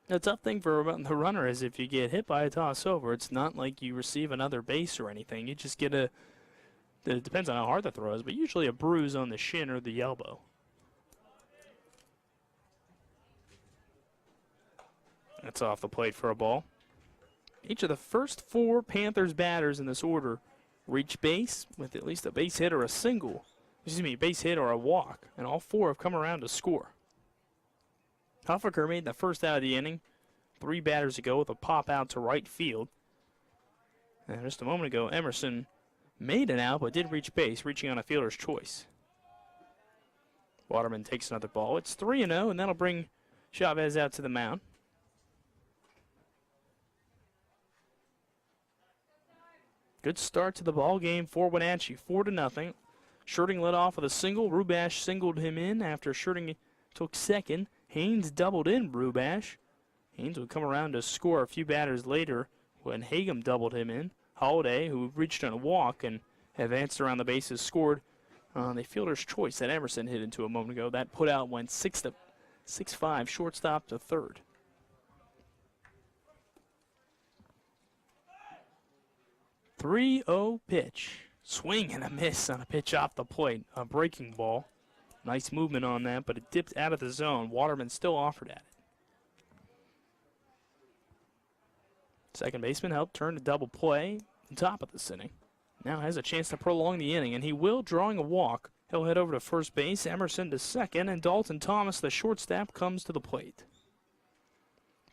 The tough thing for the runner is if you get hit by a toss over, it's not like you receive another base or anything. You just get it depends on how hard the throw is, but usually a bruise on the shin or the elbow. That's off the plate for a ball. Each of the first 4 Panthers batters in this order reach base with at least a base hit or a single. Base hit or a walk, and all 4 have come around to score. Huffaker made the first out of the inning 3 batters ago with a pop out to right field. And just a moment ago, Emerson made an out but did reach base, reaching on a fielder's choice. Waterman takes another ball. It's 3-0, and that'll bring Chavez out to the mound. Good start to the ball game for Wenatchee, 4-0. Shirting led off with a single. Rubash singled him in after Shirting took second. Haynes doubled in Rubash. Haynes would come around to score a few batters later when Hagum doubled him in. Holiday, who reached on a walk and advanced around the bases, scored on the fielder's choice that Emerson hit into a moment ago. That put out went 6-5, shortstop to third. .30 pitch. Swing and a miss on a pitch off the plate. A breaking ball. Nice movement on that, but it dipped out of the zone. Waterman still offered at it. Second baseman helped turn to double play on top of this inning. Now has a chance to prolong the inning, and he will, drawing a walk. He'll head over to first base, Emerson to second, and Dalton Thomas, the shortstop, comes to the plate.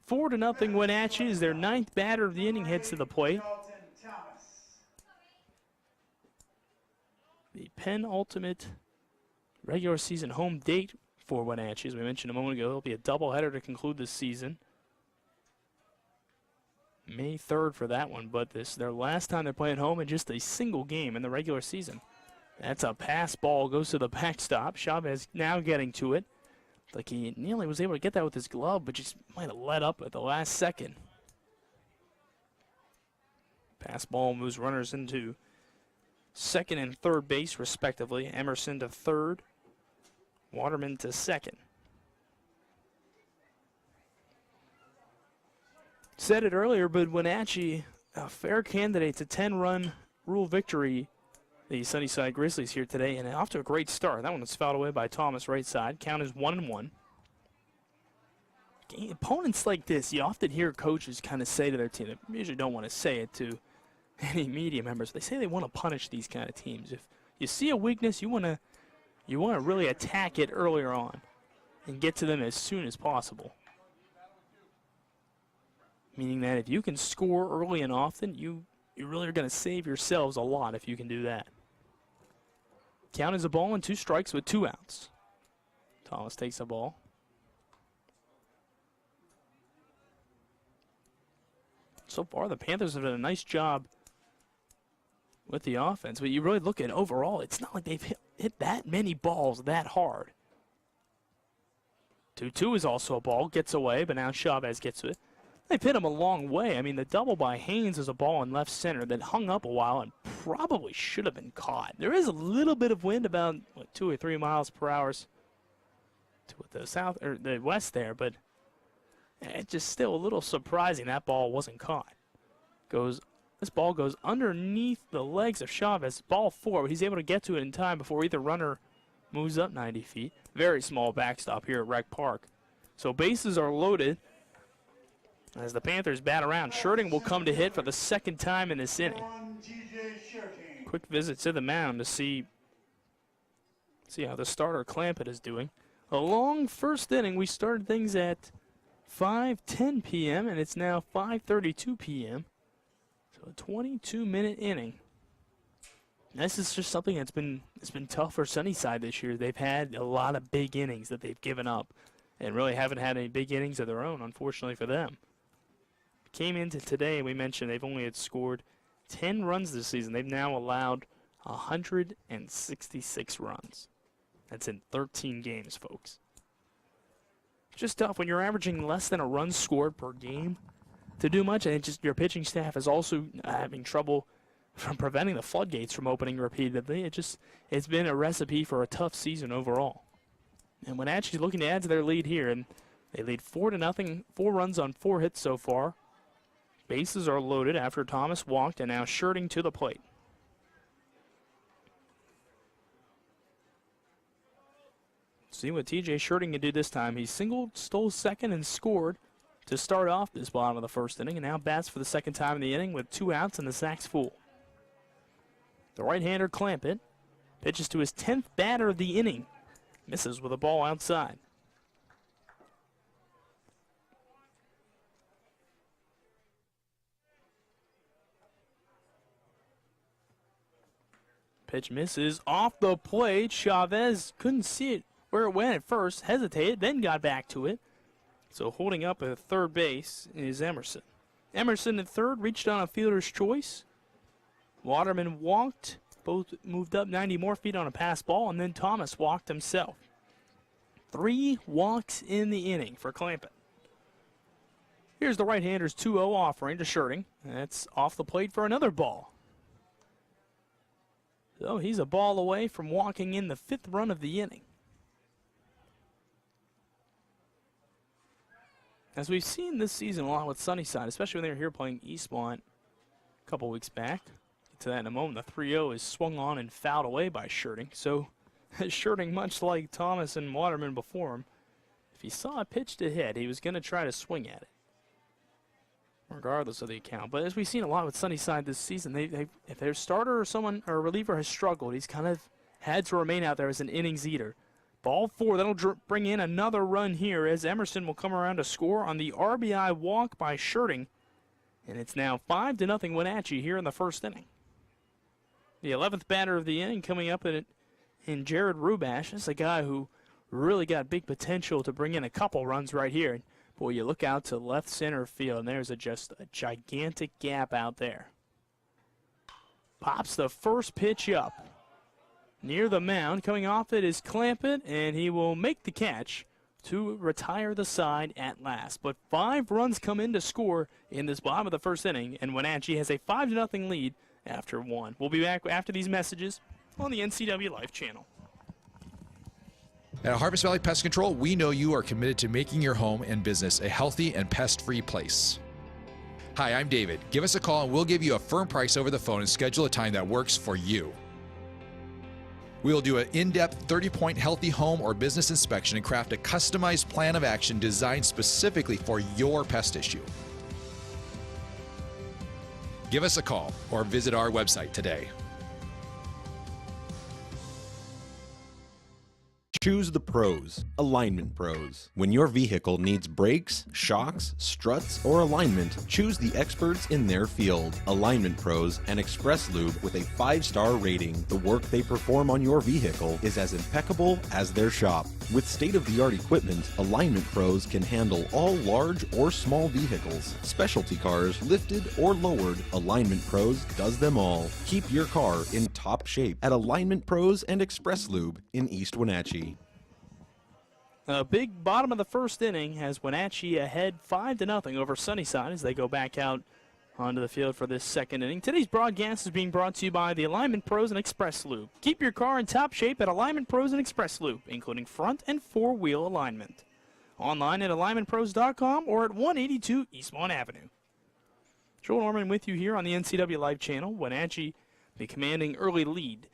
4-0 Wenatchee as their 9th batter of the inning heads to the plate. The penultimate regular season home date for Wenatchee. As we mentioned a moment ago, it'll be a doubleheader to conclude this season. May 3rd for that one, but this is their last time they're playing home in just a single game in the regular season. That's a pass ball, goes to the backstop. Chavez now getting to it. Like he nearly was able to get that with his glove, but just might have let up at the last second. Pass ball moves runners into second and third base, respectively. Emerson to third, Waterman to second. Said it earlier, but Wenatchee, a fair candidate to 10-run rule victory. The Sunnyside Grizzlies here today, and off to a great start. That one was fouled away by Thomas right side. Count is 1-1. Opponents like this, you often hear coaches kind of say to their team, they usually don't want to say it to any media members. They say they want to punish these kind of teams. If you see a weakness, you want to really attack it earlier on and get to them as soon as possible. Meaning that if you can score early and often, you really are going to save yourselves a lot if you can do that. Count is a ball and 2 strikes with 2 outs. Thomas takes the ball. So far, the Panthers have done a nice job with the offense, but you really look at overall, it's not like they've hit that many balls that hard. 2-2 is also a ball, gets away, but now Chavez gets it. They've hit him a long way. I mean, the double by Haynes is a ball in left center that hung up a while and probably should have been caught. There is a little bit of wind, about 2 or 3 miles per hour to the south or the west there, but it's just still a little surprising that ball wasn't caught. This ball goes underneath the legs of Chavez. Ball 4, but he's able to get to it in time before either runner moves up 90 feet. Very small backstop here at Rec Park. So bases are loaded. As the Panthers bat around, Shirting will come to hit for the 2nd time in this inning. Quick visit to the mound to see See how the starter Clampett is doing. A long first inning. We started things at 5:10 p.m. and it's now 5:32 p.m. So a 22-minute inning. This is just something it's been tough for Sunnyside this year. They've had a lot of big innings that they've given up and really haven't had any big innings of their own, unfortunately for them. Came into today, we mentioned they've only had scored 10 runs this season. They've now allowed 166 runs. That's in 13 games, folks. Just tough when you're averaging less than a run scored per game to do much, and your pitching staff is also having trouble from preventing the floodgates from opening repeatedly. It's been a recipe for a tough season overall. And Wenatchee's looking to add to their lead here, and they lead 4-0, 4 runs on 4 hits so far. Bases are loaded after Thomas walked, and now Shirting to the plate. See what TJ Shirting can do this time. He singled, stole second, and scored to start off this bottom of the first inning, and now bats for the second time in the inning with 2 outs and the sacks full. The right-hander Clampett pitches to his 10th batter of the inning. Misses with a ball outside. Pitch misses off the plate. Chavez couldn't see it where it went at first, hesitated, then got back to it. So holding up at third base is Emerson. Emerson at third reached on a fielder's choice. Waterman walked, both moved up 90 more feet on a pass ball, and then Thomas walked himself. 3 walks in the inning for Clampett. Here's the right-hander's 2-0 offering to Shirting. That's off the plate for another ball. So he's a ball away from walking in the 5th run of the inning. As we've seen this season a lot with Sunnyside, especially when they were here playing Eastmont a couple weeks back. Get to that in a moment. The 3-0 is swung on and fouled away by Shirting. So Shirting, much like Thomas and Waterman before him, if he saw a pitch to hit, he was going to try to swing at it, regardless of the account. But as we've seen a lot with Sunnyside this season, if their starter or someone or a reliever has struggled, he's kind of had to remain out there as an innings eater. Ball 4, that'll bring in another run here as Emerson will come around to score on the RBI walk by Shirting. And it's now 5-0 Wenatchee here in the first inning. The 11th batter of the inning coming up in Jared Rubash. This is a guy who really got big potential to bring in a couple runs right here. Boy, you look out to left center field, and there's just a gigantic gap out there. Pops the first pitch up. Near the mound, coming off it is Clampett, and he will make the catch to retire the side at last. But 5 runs come in to score in this bottom of the first inning, and Wenatchee has a 5-0 lead after 1. We'll be back after these messages on the NCW Life channel. At Harvest Valley Pest Control, we know you are committed to making your home and business a healthy and pest-free place. Hi, I'm David. Give us a call and we'll give you a firm price over the phone and schedule a time that works for you. We will do an in-depth 30-point healthy home or business inspection and craft a customized plan of action designed specifically for your pest issue. Give us a call or visit our website today. Choose the pros, Alignment Pros. When your vehicle needs brakes, shocks, struts, or alignment, choose the experts in their field. Alignment Pros and Express Lube with a 5-star rating. The work they perform on your vehicle is as impeccable as their shop. With state-of-the-art equipment, Alignment Pros can handle all large or small vehicles, specialty cars, lifted or lowered. Alignment Pros does them all. Keep your car in top shape at Alignment Pros and Express Lube in East Wenatchee. A big bottom of the first inning has Wenatchee ahead 5-0 over Sunnyside as they go back out onto the field for this second inning. Today's broadcast is being brought to you by the Alignment Pros and Express Lube. Keep your car in top shape at Alignment Pros and Express Lube, including front and 4-wheel alignment. Online at alignmentpros.com or at 182 Eastmont Avenue. Joel Norman with you here on the NCW Live channel. Wenatchee, the commanding early lead.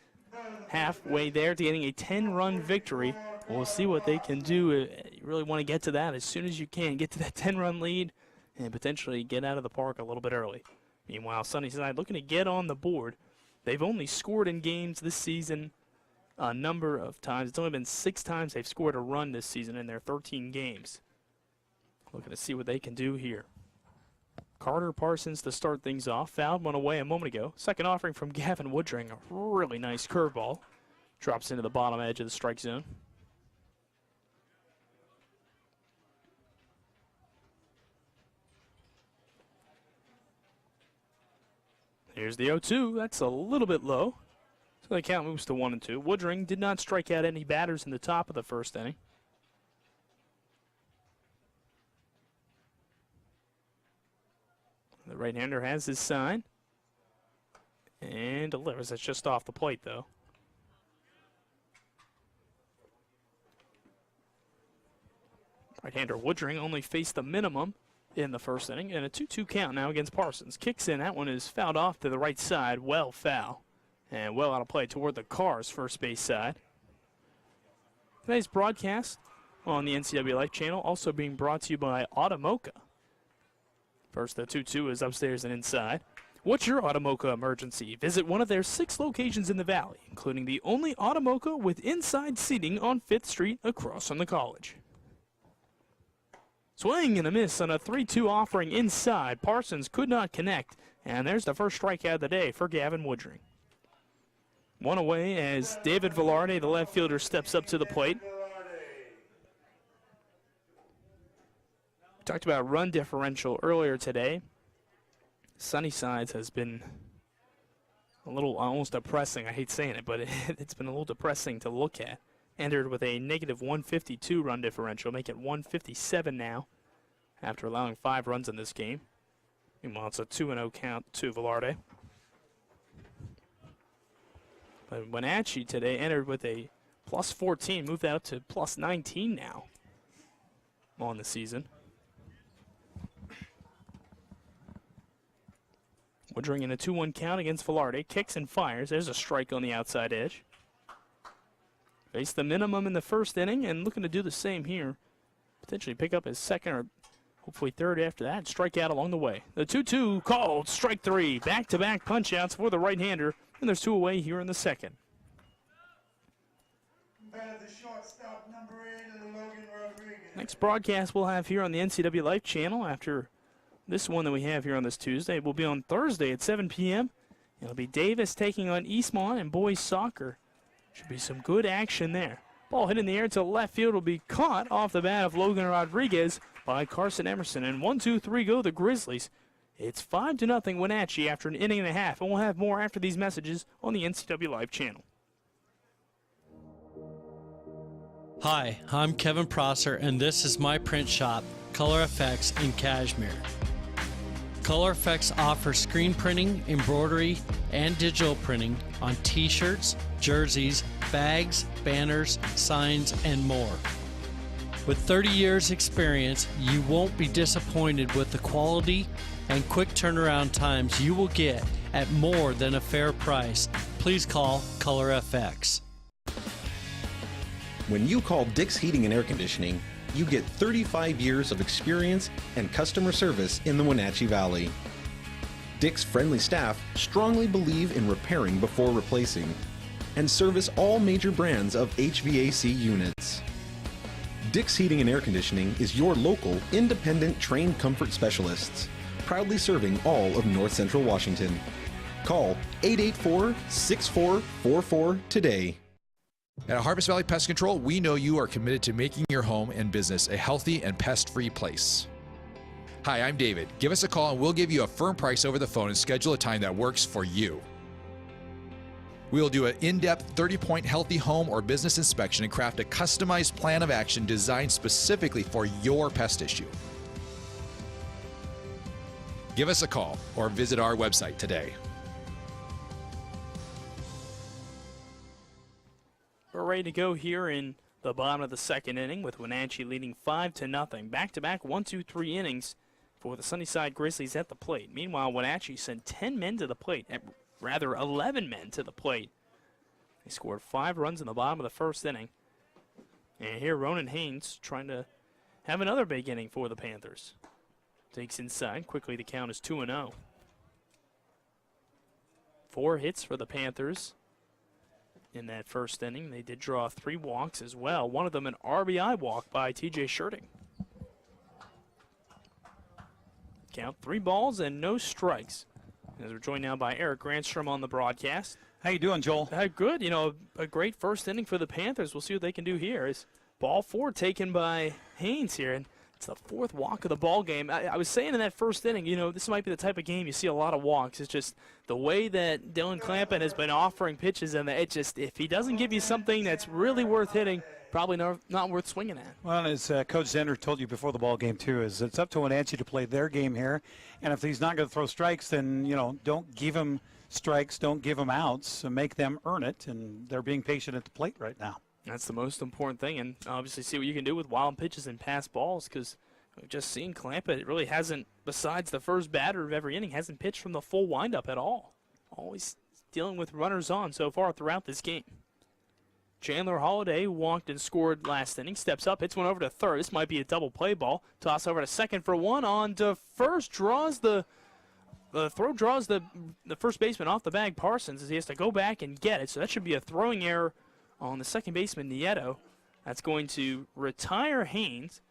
Halfway there to getting a 10-run victory. We'll see what they can do. You really want to get to that as soon as you can. Get to that 10-run lead and potentially get out of the park a little bit early. Meanwhile, Sunnyside looking to get on the board. They've only scored in games this season a number of times. It's only been 6 times they've scored a run this season in their 13 games. Looking to see what they can do here. Carter Parsons to start things off. Fouled one away a moment ago. Second offering from Gavin Woodring. A really nice curveball. Drops into the bottom edge of the strike zone. Here's the 0-2. That's a little bit low. So the count moves to 1-2. Woodring did not strike out any batters in the top of the first inning. The right-hander has his sign. And delivers. That's just off the plate, though. Right-hander Woodring only faced the minimum in the first inning, and a 2-2 count now against Parsons. Kicks in. That one is fouled off to the right side. Well foul. And well out of play toward the Cars first base side. Today's broadcast on the NCW Life channel also being brought to you by Automoca. First, the 2-2 is upstairs and inside. What's your Automoca emergency? Visit one of their 6 locations in the Valley, including the only Automoca with inside seating on 5th Street across from the college. Swing and a miss on a 3-2 offering inside. Parsons could not connect, and there's the first strikeout of the day for Gavin Woodring. One away as David Velarde, the left fielder, steps up to the plate. We talked about run differential earlier today. Sunnyside has been a little almost depressing. I hate saying it, but it's been a little depressing to look at. Entered with a negative 152 run differential, make it 157 now after allowing 5 runs in this game. Meanwhile, it's a 2-0 count to Velarde. But Wenatchee today entered with a plus 14, moved that up to plus 19 now on the season. Woodring in a 2-1 count against Velarde. Kicks and fires. There's a strike on the outside edge. Faced the minimum in the first inning and looking to do the same here. Potentially pick up his second or hopefully third after that. Strike out along the way. The 2-2 called. Strike 3. Back-to-back punch-outs for the right-hander. And there's 2 away here in the second. Next broadcast we'll have here on the NCW Life channel after this one that we have here on this Tuesday will be on Thursday at 7 p.m. It'll be Davis taking on Eastmont and boys soccer. Should be some good action there. Ball hit in the air to left field will be caught off the bat of Logan Rodriguez by Carson Emerson. And 1-2-3 go the Grizzlies. It's 5-0 Wenatchee after an inning and a half. And we'll have more after these messages on the NCW Live channel. Hi, I'm Kevin Prosser, and this is my print shop, Color Effects in Cashmere. Color Effects offers screen printing, embroidery, and digital printing on t-shirts, jerseys, bags, banners, signs, and more. With 30 years experience, you won't be disappointed with the quality and quick turnaround times you will get at more than a fair price. Please call Color FX. When you call Dick's Heating and Air Conditioning, you get 35 years of experience and customer service in the Wenatchee Valley. Dick's friendly staff strongly believe in repairing before replacing and service all major brands of HVAC units. Dick's Heating and Air Conditioning is your local, independent, trained comfort specialists, proudly serving all of North Central Washington. Call 884-6444 today. At Harvest Valley Pest Control, we know you are committed to making your home and business a healthy and pest-free place. Hi, I'm David. Give us a call and we'll give you a firm price over the phone and schedule a time that works for you. We'll do an in-depth 30-point healthy home or business inspection and craft a customized plan of action designed specifically for your pest issue. Give us a call or visit our website today. We're ready to go here in the bottom of the second inning with Wenatchee leading 5-0. Back-to-back 1-2-3 innings for the Sunnyside Grizzlies at the plate. Meanwhile, Wenatchee sent 10 men to the plate, rather 11 men to the plate. They scored 5 runs in the bottom of the first inning. And here Ronan Haynes trying to have another big inning for the Panthers. Takes inside. Quickly the count is 2-0. 4 hits for the Panthers. in that first inning. They did draw 3 walks as well, one of them an RBI walk by TJ Shirting. Count 3 balls and no strikes. As we're joined now by Eric Granstrom on the broadcast. How you doing, Joel? Good. You know, a great first inning for the Panthers. We'll see what they can do here. Is ball 4 taken by Haynes here, and it's the 4th walk of the ball game. I was saying in that first inning, you know, this might be the type of game you see a lot of walks. It's just the way that Dylan Clampett has been offering pitches, and it just, if he doesn't give you something that's really worth hitting, probably not worth swinging at. Well, as Coach Zender told you before the ball game too, is it's up to Wenatchee to play their game here, and if he's not going to throw strikes, then don't give him strikes, don't give them outs, so make them earn it, and they're being patient at the plate right now. That's the most important thing, and obviously see what you can do with wild pitches and pass balls, because we've just seen Clampett, it really hasn't, besides the first batter of every inning, hasn't pitched from the full windup at all. Always dealing with runners on so far throughout this game. Chandler Holiday walked and scored last inning, steps up, hits one over to third. This might be a double play ball. Toss over to second for 1, on to first, draws the throw draws the first baseman off the bag, Parsons, as he has to go back and get it. So that should be a throwing error on the second baseman, Nieto. That's going to retire Haynes.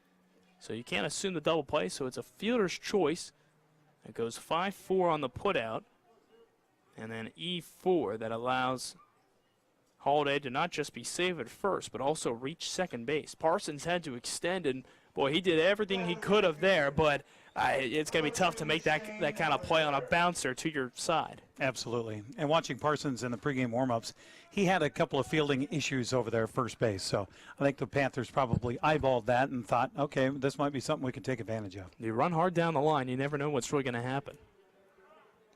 So you can't assume the double play, so it's a fielder's choice. It goes 5-4 on the putout. And then E4 that allows Holiday to not just be safe at first, but also reach second base. Parsons had to extend, and boy, he did everything he could have there, but it's going to be tough to make that kind of play on a bouncer to your side. Absolutely. And watching Parsons in the pregame warm-ups, he had a couple of fielding issues over there at first base. So I think the Panthers probably eyeballed that and thought, okay, this might be something we can take advantage of. You run hard down the line, you never know what's really going to happen.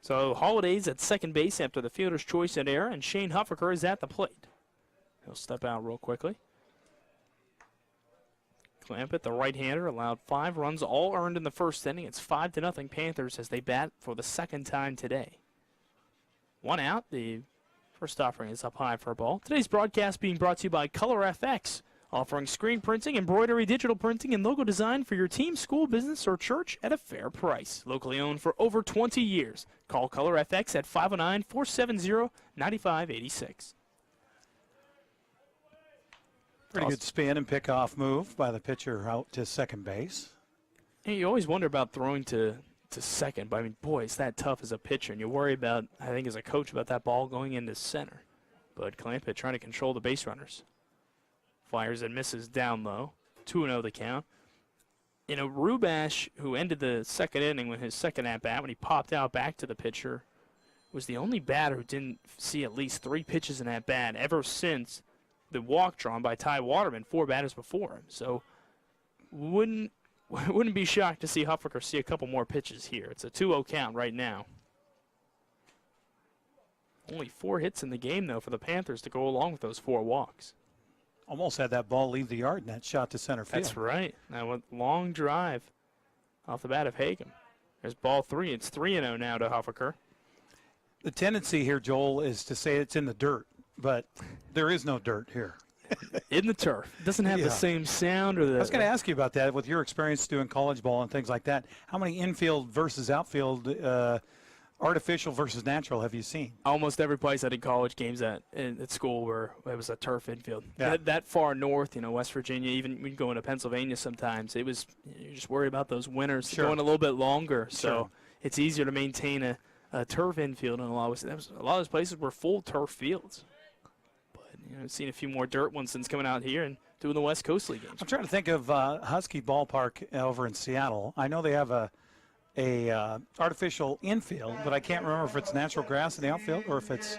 So Holiday's at second base after the fielder's choice and error, and Shane Huffaker is at the plate. He'll step out real quickly. Clampett, the right-hander, allowed 5 runs, all earned in the first inning. It's 5-0 Panthers as they bat for the second time today. 1 out. The first offering is up high for a ball. Today's broadcast being brought to you by Color FX, offering screen printing, embroidery, digital printing, and logo design for your team, school, business, or church at a fair price. Locally owned for over 20 years. Call Color FX at 509-470-9586. Pretty good spin and pickoff move by the pitcher out to second base. And you always wonder about throwing to second, but I mean, boy, it's that tough as a pitcher, and you worry about, I think as a coach, about that ball going into center. But Clampett trying to control the base runners. Fires and misses down low. 2-0 the count. You know, Rubash, who ended the second inning with his second at-bat, when he popped out back to the pitcher, was the only batter who didn't see at least 3 pitches in that bat ever since the walk drawn by Ty Waterman 4 batters before him. So wouldn't be shocked to see Huffaker see a couple more pitches here. It's a 2-0 count right now. Only 4 hits in the game, though, for the Panthers to go along with those 4 walks. Almost had that ball leave the yard in that shot to center field. That's right. Now a long drive off the bat of Hagem. There's ball 3. It's 3-0 now to Huffaker. The tendency here, Joel, is to say it's in the dirt, but there is no dirt here. In the turf. It doesn't have the same sound. Or the. I was going to ask you about that with your experience doing college ball and things like that. How many infield versus outfield, artificial versus natural have you seen? Almost every place I did college games at school where it was a turf infield. Yeah. That far north, West Virginia, even we go into Pennsylvania sometimes, it was, you're just worried about those winters going a little bit longer. So it's easier to maintain a turf infield in a lot of those places were full turf fields. I've seen a few more dirt ones since coming out here and doing the West Coast League games. I'm trying to think of Husky Ballpark over in Seattle. I know they have a artificial infield, but I can't remember if it's natural grass in the outfield or if it's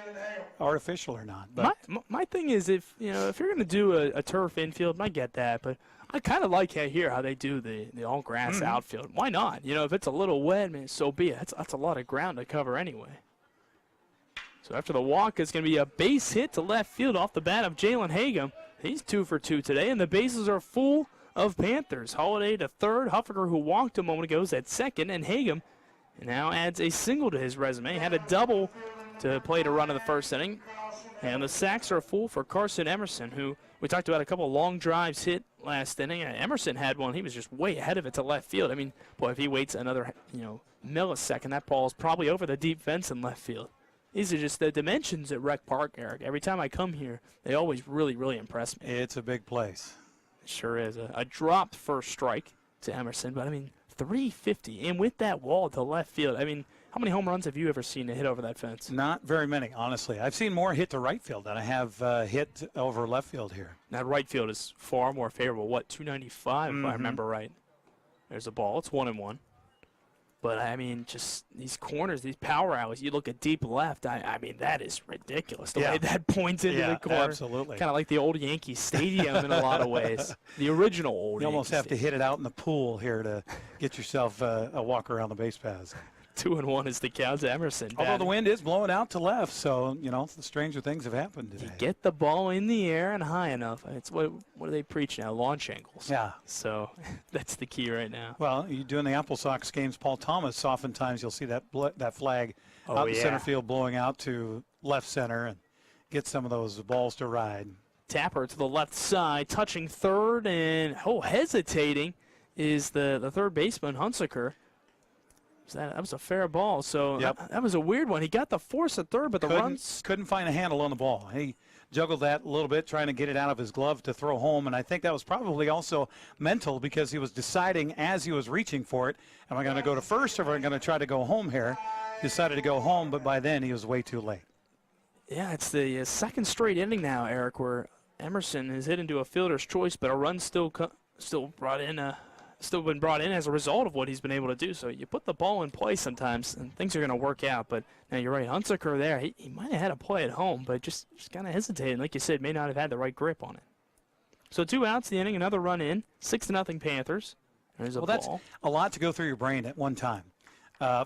artificial or not. But my thing is, if you're going to do a turf infield, I get that, but I kind of like how they do the all grass outfield. Why not? If it's a little wet, man, so be it. That's a lot of ground to cover anyway. So after the walk, it's going to be a base hit to left field off the bat of Jalen Hagem. He's 2 for 2 today, and the bases are full of Panthers. Holiday to third. Huffaker, who walked a moment ago, is at second, and Hagem now adds a single to his resume. Had a double to play to run in the first inning. And the sacks are full for Carson Emerson, who we talked about a couple long drives hit last inning. Emerson had one. He was just way ahead of it to left field. I mean, boy, if he waits another millisecond, that ball is probably over the deep fence in left field. these are just the dimensions at Rec Park, Eric. Every time I come here, they always really, really impress me. It's a big place. It sure is. A dropped first strike to Emerson, but I mean, 350, and with that wall to left field. I mean, how many home runs have you ever seen to hit over that fence? Not very many, honestly. I've seen more hit to right field than I have hit over left field here. Now, right field is far more favorable. What, 295, if I remember right? There's a ball. It's 1-1. But, I mean, just these corners, these power alleys, you look at deep left, I mean, that is ridiculous. The way that points into the corner. Absolutely. Kind of like the old Yankee Stadium in a lot of ways. The original old You almost Yankee have to hit it out in the pool here to get yourself a walk around the base paths. 2-1 is the count to Emerson. Although the wind is blowing out to left, so, you know, the stranger things have happened today. Get the ball in the air and high enough. It's what do they preach now? Launch angles. Yeah. So that's the key right now. Well, you doing the Apple Sox games, Paul Thomas, oftentimes you'll see that flag out in center field blowing out to left center and get some of those balls to ride. Tapper to the left side, touching third, and hesitating is the third baseman, Hunsaker. That was a fair ball. So that was a weird one. He got the force at third, but the runs couldn't find a handle on the ball. He juggled that a little bit, trying to get it out of his glove to throw home. And I think that was probably also mental because he was deciding as he was reaching for it, am I going to go to first or am I going to try to go home here? Decided to go home, but by then he was way too late. Yeah, it's the second straight inning now, Eric, where Emerson is hit into a fielder's choice, but a run still brought in. Still been brought in as a result of what he's been able to do. So you put the ball in play sometimes, and things are going to work out. But now you're right, Hunsaker there, he might have had a play at home, but just kind of hesitated. Like you said, may not have had the right grip on it. So 2 outs the inning, another run in, 6-0 Panthers. There's a ball. That's a lot to go through your brain at one time.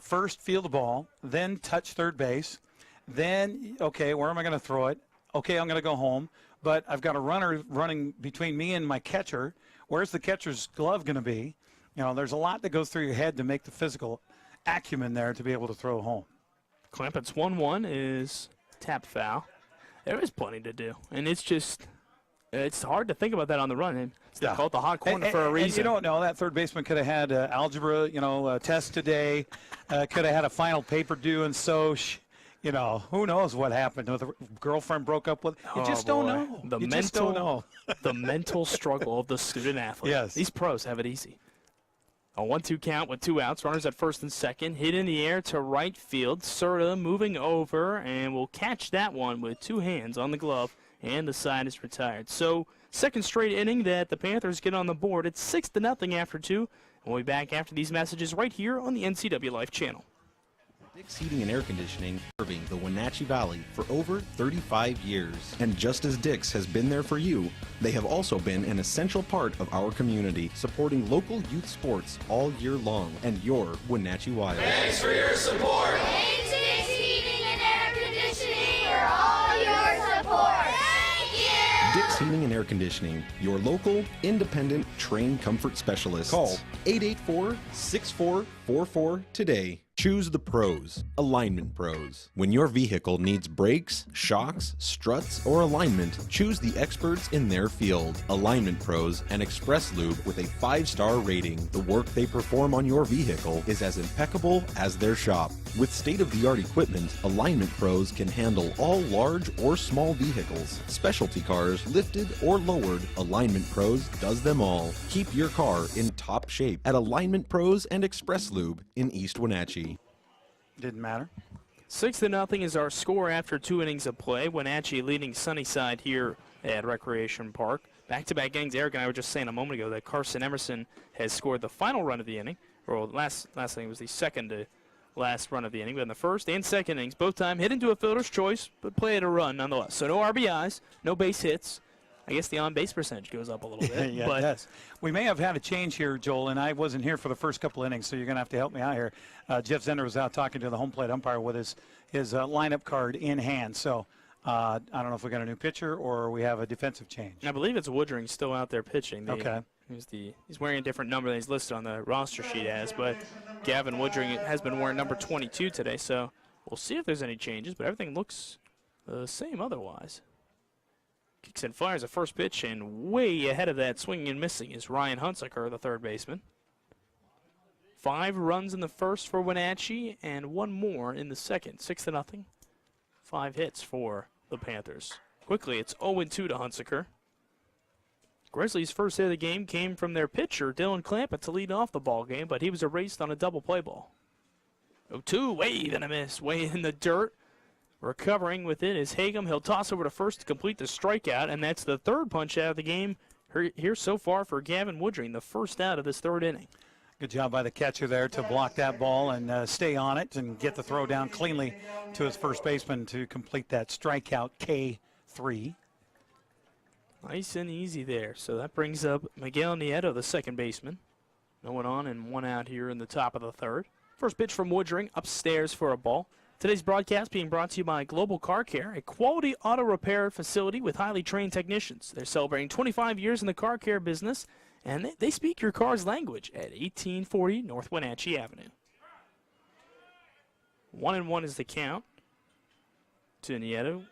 First, field the ball, then touch third base, then, okay, where am I going to throw it? Okay, I'm going to go home, but I've got a runner running between me and my catcher. Where's the catcher's glove going to be? You know, there's a lot that goes through your head to make the physical acumen there to be able to throw home. Clampett's 1-1 is tap foul. There is plenty to do, and it's hard to think about that on the run. They call it the hot corner for a reason. And you don't know, that third baseman could have had algebra, test today, could have had a final paper due in Soch. You know, who knows what happened? The girlfriend broke up with. You just don't know. Just don't know. The mental struggle of the student athlete. Yes. These pros have it easy. A 1-2 count with 2 outs. Runners at first and second. Hit in the air to right field. Serta moving over and will catch that one with 2 hands on the glove, and the side is retired. So second straight inning that the Panthers get on the board. It's 6-0 after 2. We'll be back after these messages right here on the NCW Life channel. Dick's Heating and Air Conditioning, serving the Wenatchee Valley for over 35 years. And just as Dick's has been there for you, they have also been an essential part of our community, supporting local youth sports all year long and your Wenatchee Wild. Thanks for your support. Thanks, Dick's Heating and Air Conditioning, for all your support. Thank you. Dick's Heating and Air Conditioning, your local, independent, trained comfort specialist. Call 884-6444 today. Choose the pros, Alignment Pros. When your vehicle needs brakes, shocks, struts, or alignment, choose the experts in their field. Alignment Pros and Express Lube with a 5-star rating. The work they perform on your vehicle is as impeccable as their shop. With state-of-the-art equipment, Alignment Pros can handle all large or small vehicles, specialty cars, lifted or lowered. Alignment Pros does them all. Keep your car in top shape at Alignment Pros and Express Lube in East Wenatchee. Didn't matter. 6-0 is our score after 2 innings of play. Wenatchee leading Sunnyside here at Recreation Park. Back-to-back innings. Eric and I were just saying a moment ago that Carson Emerson has scored the final run of the inning. Or last inning was the second to last run of the inning. But in the first and second innings, both time hit into a fielder's choice, but played a run nonetheless. So no RBIs, no base hits. I guess the on-base percentage goes up a little bit. Yeah, it does. We may have had a change here, Joel, and I wasn't here for the first couple innings, so you're going to have to help me out here. Jeff Zender was out talking to the home plate umpire with his lineup card in hand. So I don't know if we got a new pitcher or we have a defensive change. I believe it's Woodring still out there pitching. Okay. He's wearing a different number than he's listed on the roster sheet as, but Gavin Woodring has been wearing number 22 today, so we'll see if there's any changes, but everything looks the same otherwise. Kicks and fires a first pitch, and way ahead of that, swinging and missing, is Ryan Hunsaker, the third baseman. 5 runs in the first for Wenatchee, and 1 more in the second. 6-0. 5 hits for the Panthers. Quickly, it's 0-2 to Hunsaker. Grizzlies' first hit of the game came from their pitcher, Dylan Clampett, to lead off the ball game, but he was erased on a double play ball. 0-2, wave and a miss, way in the dirt. Recovering with it is Hagum. He'll toss over to first to complete the strikeout, and that's the third punch out of the game here so far for Gavin Woodring, the first out of this third inning. Good job by the catcher there to block that ball and stay on it and get the throw down cleanly to his first baseman to complete that strikeout K3. Nice and easy there. So that brings up Miguel Nieto, the second baseman. No one on and one out here in the top of the third. First pitch from Woodring, upstairs for a ball. Today's broadcast being brought to you by Global Car Care, a quality auto repair facility with highly trained technicians. They're celebrating 25 years in the car care business, and they speak your car's language at 1840 North Wenatchee Avenue. 1-1 is the count to Nieto.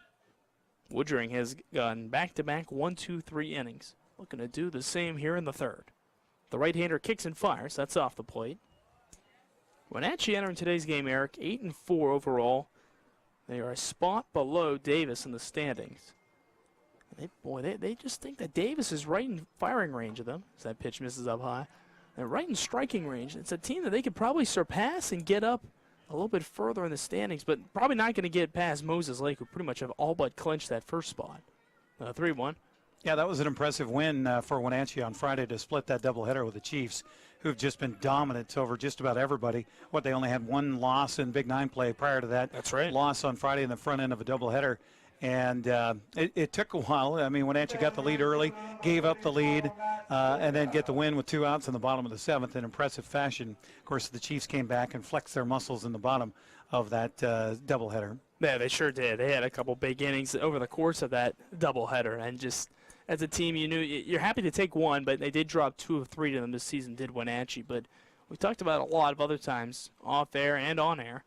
Woodring has gone back-to-back 1-2-3 innings. Looking to do the same here in the third. The right-hander kicks and fires. That's off the plate. Wenatchee entering today's game, Eric, 8-4 overall. They are a spot below Davis in the standings. They just think that Davis is right in firing range of them as that pitch misses up high. They're right in striking range. It's a team that they could probably surpass and get up a little bit further in the standings, but probably not going to get past Moses Lake, who pretty much have all but clinched that first spot. 3-1. Yeah, that was an impressive win for Wenatchee on Friday to split that doubleheader with the Chiefs, who've just been dominant over just about everybody. They only had one loss in Big Nine play prior to that. That's right. Loss on Friday in the front end of a doubleheader. And it took a while. I mean, Wenatchee got the lead early, gave up the lead, and then get the win with 2 outs in the bottom of the 7th in impressive fashion. Of course, the Chiefs came back and flexed their muscles in the bottom of that doubleheader. Yeah, they sure did. They had a couple big innings over the course of that doubleheader, and just as a team, you knew you're happy to take one, but they did drop 2 of 3 to them this season, did Wenatchee. But we talked about a lot of other times, off air and on air,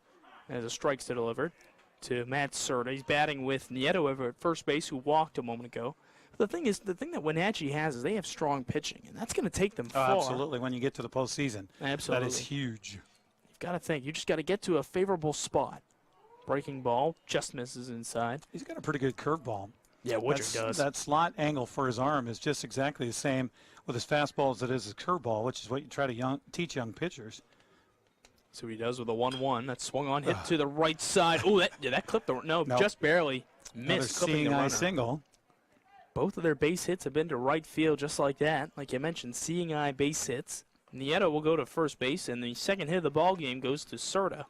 as the strikes are delivered to Matt Serta. He's batting with Nieto over at first base, who walked a moment ago. But the thing that Wenatchee has is they have strong pitching, and that's going to take them far. Absolutely, when you get to the postseason. Absolutely. That is huge. You've got to think. You just got to get to a favorable spot. Breaking ball just misses inside. He's got a pretty good curveball. Yeah, Woodring does. That slot angle for his arm is just exactly the same with his fastball as it is his curveball, which is what you try to teach young pitchers. So he does with a 1-1. That swung on, hit to the right side. Oh, that clipped the nope. Just barely missed. Seeing eye single. Both of their base hits have been to right field, just like that. Like you mentioned, seeing eye base hits. Nieto will go to first base, and the second hit of the ball game goes to Serta.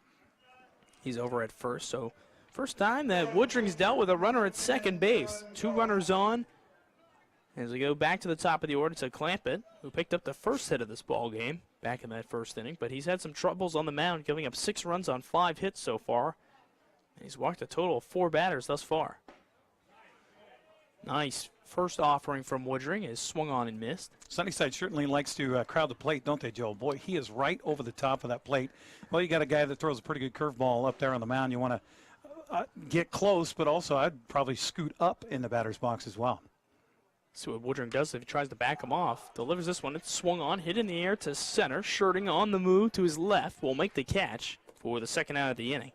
He's over at first, so first time that Woodring's dealt with a runner at second base. 2 runners on. As we go back to the top of the order to Clampett, who picked up the first hit of this ball game back in that first inning, but he's had some troubles on the mound, giving up 6 runs on 5 hits so far. And he's walked a total of 4 batters thus far. Nice first offering from Woodring is swung on and missed. Sunnyside certainly likes to crowd the plate, don't they, Joel? Boy, he is right over the top of that plate. Well, you got a guy that throws a pretty good curveball up there on the mound. You want to get close, but also I'd probably scoot up in the batter's box as well. See what Woodring does if he tries to back him off. Delivers this one. It's swung on, hit in the air to center. Shirting on the move to his left will make the catch for the second out of the inning.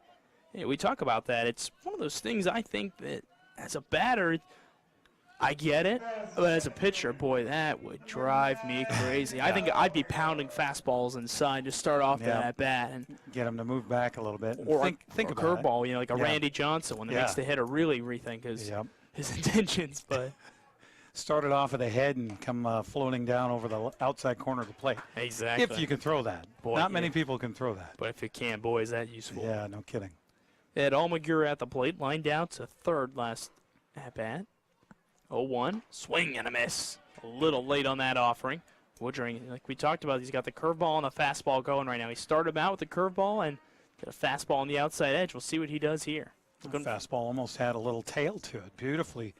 Yeah, we talk about that. It's one of those things I think that as a batter, I get it, but as a pitcher, boy, that would drive me crazy. I think I'd be pounding fastballs inside to start off that bat and get him to move back a little bit. Or think a about curveball, like a Randy Johnson, when it makes the hitter really rethink his intentions. But started off at the head and come floating down over the outside corner of the plate. Exactly. If you can throw that. Boy, Not many people can throw that. But if you can, boy, is that useful. Yeah, no kidding. Ed Almaguer at the plate, lined out to third last at-bat. 0-1, swing and a miss. A little late on that offering. Woodring, like we talked about, he's got the curveball and the fastball going right now. He started him out with the curveball and got a fastball on the outside edge. We'll see what he does here. The fastball almost had a little tail to it. Beautifully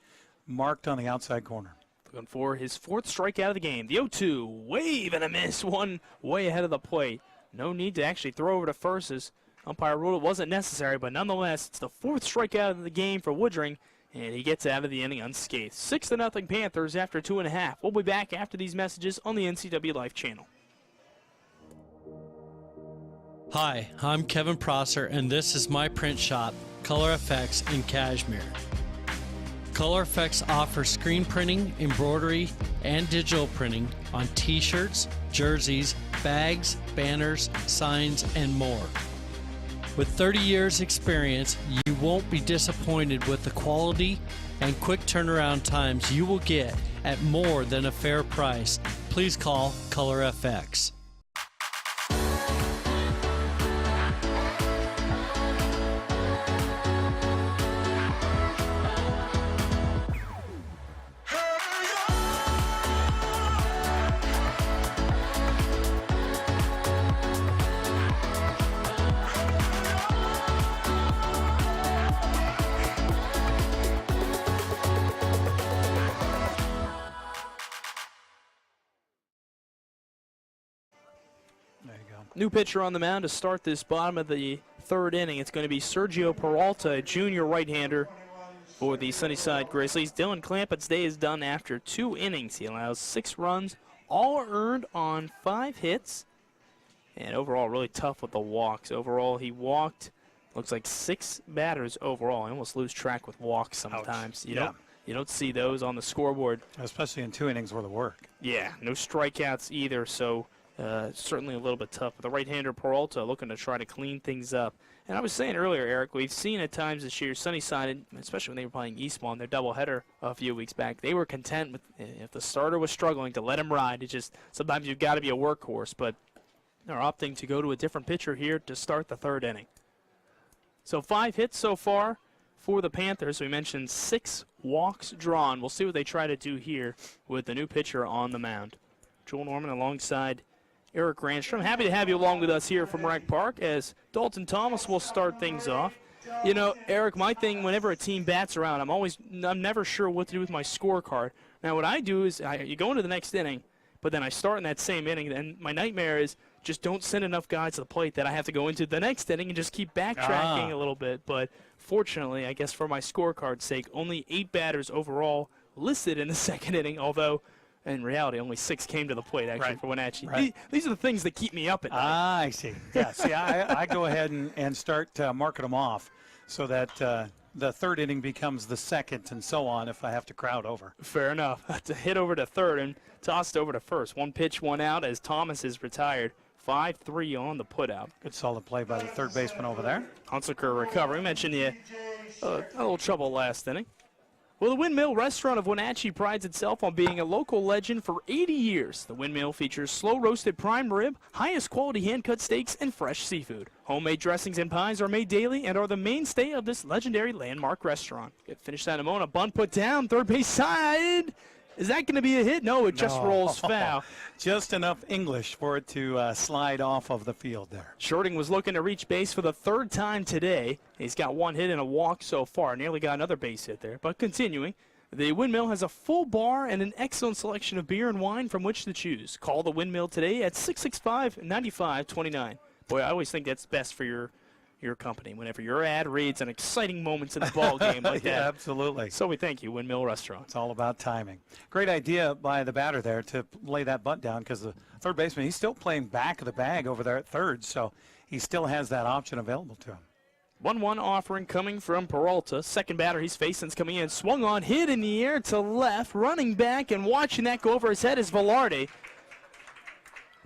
marked on the outside corner. Looking for his 4th strikeout of the game. The 0-2, wave and a miss. One way ahead of the plate. No need to actually throw over to first as umpire ruled it wasn't necessary, but nonetheless, it's the 4th strikeout of the game for Woodring. And he gets out of the inning unscathed. 6-0 Panthers after 2.5. We'll be back after these messages on the NCW Life channel. Hi, I'm Kevin Prosser, and this is my print shop, Color Effects in Cashmere. Color Effects offers screen printing, embroidery, and digital printing on t-shirts, jerseys, bags, banners, signs, and more. With 30 years experience, you won't be disappointed with the quality and quick turnaround times you will get at more than a fair price. Please call Color FX. New pitcher on the mound to start this bottom of the third inning. It's going to be Sergio Peralta, a junior right-hander for the Sunnyside Grizzlies. Dylan Clampett's day is done after 2 innings. He allows 6 runs, all earned on 5 hits. And overall, really tough with the walks. Overall, he walked, looks like 6 batters overall. I almost lose track with walks sometimes. You don't see those on the scoreboard. Especially in 2 innings worth of work. Yeah, no strikeouts either, so certainly a little bit tough. But the right-hander Peralta looking to try to clean things up. And I was saying earlier, Eric, we've seen at times this year Sunnyside, especially when they were playing Eastmont, their doubleheader a few weeks back, they were content with, if the starter was struggling, to let him ride. It just, sometimes you've got to be a workhorse, but they're opting to go to a different pitcher here to start the third inning. So 5 hits so far for the Panthers. We mentioned 6 walks drawn. We'll see what they try to do here with the new pitcher on the mound. Joel Norman alongside Eric Ranstrom. Happy to have you along with us here from Rec Park as Dalton Thomas will start things off. You know, Eric, my thing, whenever a team bats around, I'm never sure what to do with my scorecard. Now, what I do is you go into the next inning, but then I start in that same inning, and my nightmare is just don't send enough guys to the plate that I have to go into the next inning and just keep backtracking a little bit. But fortunately, I guess for my scorecard's sake, only 8 batters overall listed in the second inning, although in reality, only 6 came to the plate, actually, for Wenatchee. Right. These are the things that keep me up at night. I see. Yeah, see, I go ahead and start marking them off so that the third inning becomes the second and so on if I have to crowd over. Fair enough. To hit over to third and tossed over to first. 1 pitch, 1 out as Thomas is retired. 5-3 on the putout. Good solid play by the third baseman over there. Hunsaker recovering. Mentioned a little trouble last inning. Well, the Windmill Restaurant of Wenatchee prides itself on being a local legend for 80 years. The Windmill features slow-roasted prime rib, highest quality hand-cut steaks, and fresh seafood. Homemade dressings and pies are made daily and are the mainstay of this legendary landmark restaurant. Get finished that in a moment. A bunt put down, third base side. Is that going to be a hit? No, it just rolls foul. Just enough English for it to slide off of the field there. Shorting was looking to reach base for the 3rd time today. He's got 1 hit and a walk so far. Nearly got another base hit there. But continuing, the Windmill has a full bar and an excellent selection of beer and wine from which to choose. Call the Windmill today at 665-9529. Boy, I always think that's best for your company whenever your ad reads an exciting moments in the ball game like that. Yeah, absolutely. So we thank you, Windmill Restaurant. It's all about timing. Great idea by the batter there to lay that bunt down because the third baseman, he's still playing back of the bag over there at third, so he still has that option available to him. 1-1 offering coming from Peralta. Second batter he's facing is coming in. Swung on, hit in the air to left, running back and watching that go over his head is Velarde.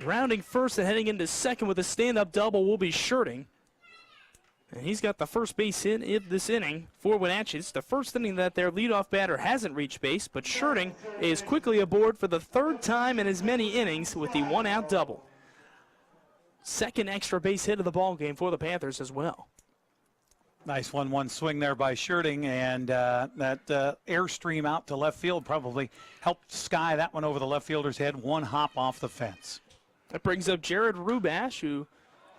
Rounding first and heading into second with a stand-up double will be Shirting. And he's got the first base hit in this inning for Wenatchee. It's the first inning that their leadoff batter hasn't reached base, but Shirting is quickly aboard for the 3rd time in as many innings with the 1-out double. Second extra base hit of the ball game for the Panthers as well. Nice 1-1 swing there by Shirting, and that airstream out to left field probably helped sky that one over the left fielder's head. 1 hop off the fence. That brings up Jared Rubash, who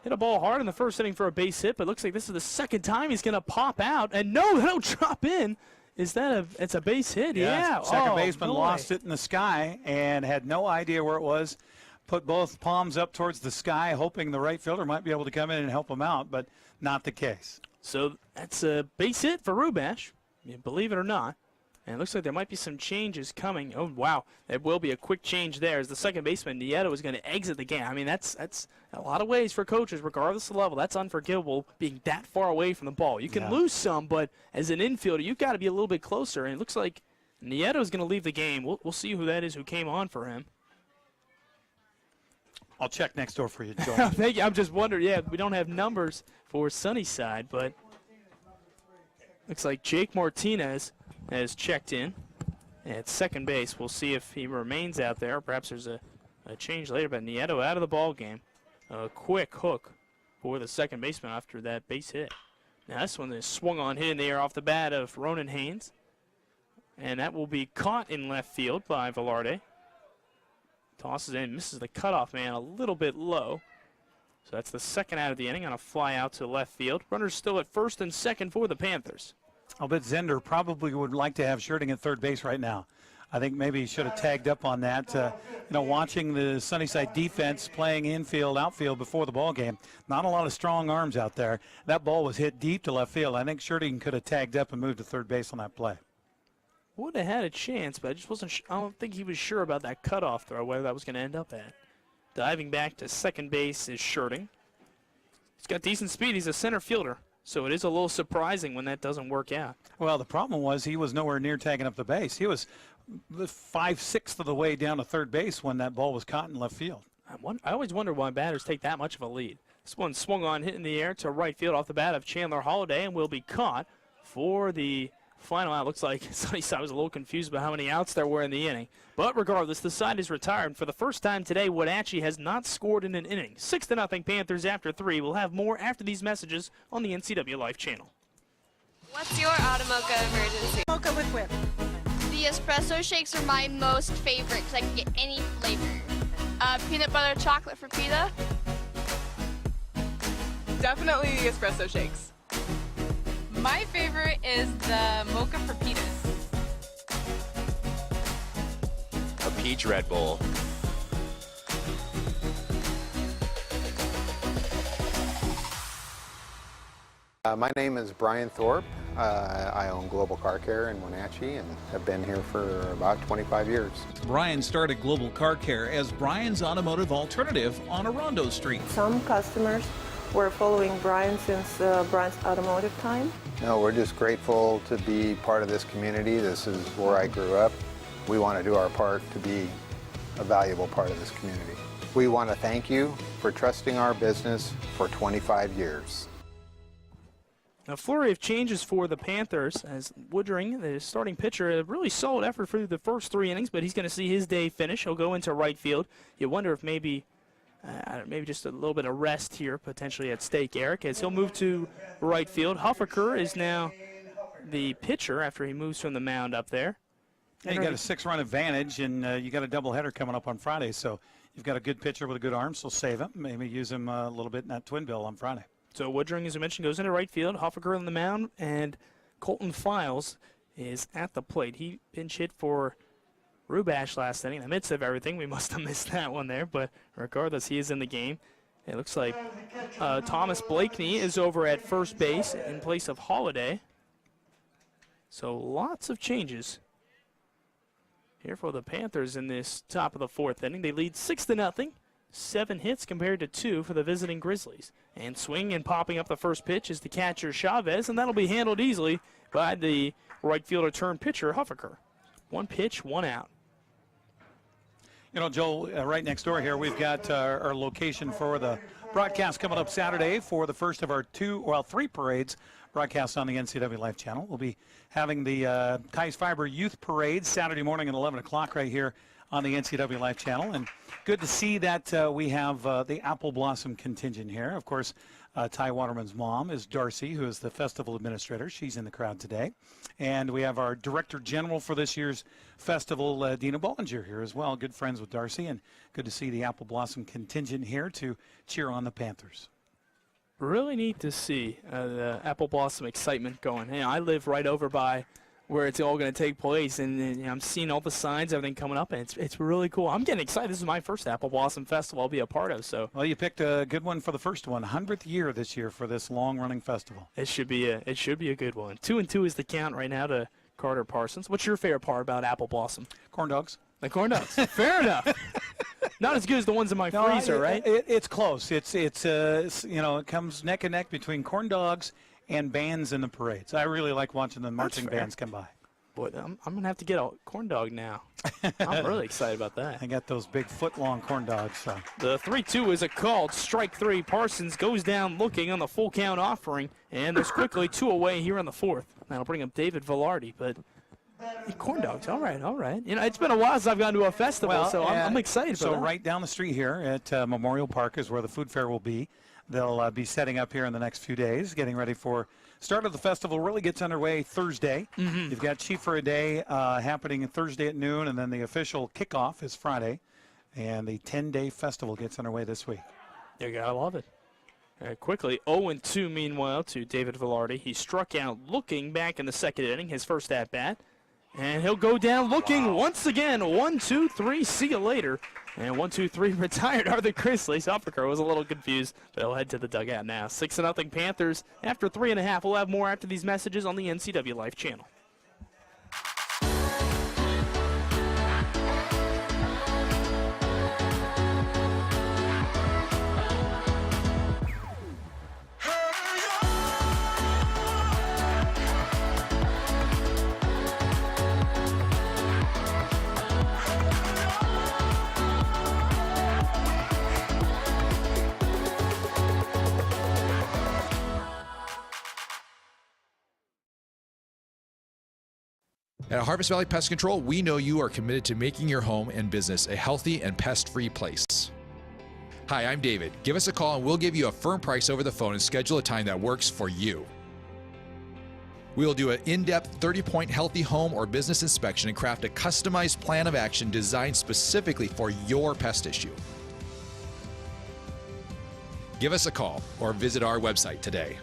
hit a ball hard in the first inning for a base hit, but looks like this is the 2nd time he's going to pop out. And no, that'll drop in. Is that it's a base hit? Yeah. Second baseman lost it in the sky and had no idea where it was. Put both palms up towards the sky, hoping the right fielder might be able to come in and help him out, but not the case. So that's a base hit for Rubash, believe it or not. And it looks like there might be some changes coming. Oh, wow. There will be a quick change there as the second baseman, Nieto, is going to exit the game. I mean, that's a lot of ways for coaches, regardless of level. That's unforgivable, being that far away from the ball. You can lose some, but as an infielder, you've got to be a little bit closer. And it looks like Nieto is going to leave the game. We'll see who that is who came on for him. I'll check next door for you, Joe. Thank you. I'm just wondering, we don't have numbers for Sunnyside, but looks like Jake Martinez has checked in at second base. We'll see if he remains out there. Perhaps there's a change later, but Nieto out of the ball game. A quick hook for the second baseman after that base hit. Now this one is swung on, hit in the air off the bat of Ronan Haynes. And that will be caught in left field by Velarde. Tosses in, misses the cutoff man a little bit low. So that's the second out of the inning on a fly out to left field. Runners still at first and second for the Panthers. I'll bet Zender probably would like to have Schurting at third base right now. I think maybe he should have tagged up on that. Watching the Sunnyside defense playing infield, outfield before the ball game, not a lot of strong arms out there. That ball was hit deep to left field. I think Schurting could have tagged up and moved to third base on that play. Would have had a chance, but I just wasn't I don't think he was sure about that cutoff throw, where that was going to end up at. Diving back to second base is Schurting. He's got decent speed. He's a center fielder. So it is a little surprising when that doesn't work out. Well, the problem was he was nowhere near tagging up the base. He was 5/6 of the way down to third base when that ball was caught in left field. I always wonder why batters take that much of a lead. This one swung on, hit in the air to right field off the bat of Chandler Holliday and will be caught for the final out. Looks like Sunnyside was a little confused about how many outs there were in the inning. But regardless, the side is retired. For the first time today, Wenatchee has not scored in an inning. 6-0 Panthers after 3. We'll have more after these messages on the NCW Life channel. What's your Automocha emergency? Mocha with whip. The espresso shakes are my most favorite because I can get any flavor. Peanut butter chocolate for pita. Definitely the espresso shakes. My favorite is the mocha for pitas. A peach Red Bull. My name is Brian Thorpe. I own Global Car Care in Wenatchee and have been here for about 25 years. Brian started Global Car Care as Brian's automotive alternative on Orondo Street. Some customers were following Brian since Brian's automotive time. No, we're just grateful to be part of this community. This is where I grew up. We want to do our part to be a valuable part of this community. We want to thank you for trusting our business for 25 years. A flurry of changes for the Panthers as Woodring, the starting pitcher, a really solid effort through the first 3 innings, but he's going to see his day finish. He'll go into right field. You wonder if maybe just a little bit of rest here potentially at stake, Eric, as he'll move to right field. Huffaker is now the pitcher after he moves from the mound up there. Yeah, you got a 6-run advantage, and you got a doubleheader coming up on Friday, so you've got a good pitcher with a good arm, so save him. Maybe use him a little bit in that twin bill on Friday. So Woodring, as I mentioned, goes into right field. Huffaker on the mound, and Colton Files is at the plate. He pinch hit for Rubash last inning. In the midst of everything, we must have missed that one there, but regardless, he is in the game. It looks like Thomas Blakeney is over at first base in place of Holliday. So lots of changes here for the Panthers in this top of the 4th inning. They lead 6-0. 7 hits compared to 2 for the visiting Grizzlies. And swinging and popping up the first pitch is the catcher Chavez, and that'll be handled easily by the right fielder turned pitcher Huffaker. 1 pitch, 1 out. You know, Joel, right next door here, we've got our location for the broadcast coming up Saturday for the first of our 3 parades broadcast on the NCW Life channel. We'll be having the Kais Fiber Youth Parade Saturday morning at 11 o'clock right here on the NCW Life channel. And good to see that we have the Apple Blossom contingent here. Of course, Ty Waterman's mom is Darcy, who is the festival administrator. She's in the crowd today. And we have our director general for this year's festival, Dina Bollinger, here as well. Good friends with Darcy, and good to see the Apple Blossom contingent here to cheer on the Panthers. Really neat to see the Apple Blossom excitement going. You know, I live right over by where it's all going to take place, and you know, I'm seeing all the signs, everything coming up, and it's really cool. I'm getting excited. This is my first Apple Blossom Festival I'll be a part of. So, well, you picked a good one for the first one, 100th year this year for this long-running festival. It should be a good one. 2-2 is the count right now to Carter Parsons. What's your favorite part about Apple Blossom? Corn dogs. The corn dogs. Fair enough. Not as good as the ones in my freezer, right? It's close. It's it comes neck and neck between corn dogs and bands in the parades. I really like watching the marching bands come by. Boy, I'm going to have to get a corn dog now. I'm really excited about that. I got those big foot-long corn dogs. So. The 3-2 is a called strike 3. Parsons goes down looking on the full count offering, and there's quickly 2 away here in the 4th. That'll bring up David Velarde, but corn dogs, all right. You know, it's been a while since I've gone to a festival, so I'm excited for that. So right down the street here at Memorial Park is where the food fair will be. They'll be setting up here in the next few days, getting ready for start of the festival. Really gets underway Thursday. You've got Chief for a Day happening Thursday at noon, and then the official kickoff is Friday. And the 10-day festival gets underway this week. There you go. I love it. Quickly, 0-2 meanwhile to David Velarde. He struck out looking back in the 2nd inning, his first at-bat. And he'll go down looking once again. 1-2-3, see you later. And 1-2-3 retired are the Grizzlies. Huffaker was a little confused, but he'll head to the dugout now. 6-0 Panthers after 3.5. We'll have more after these messages on the NCW Life channel. At Harvest Valley Pest Control, we know you are committed to making your home and business a healthy and pest-free place. Hi, I'm David. Give us a call and we'll give you a firm price over the phone and schedule a time that works for you. We will do an in-depth 30-point healthy home or business inspection and craft a customized plan of action designed specifically for your pest issue. Give us a call or visit our website today.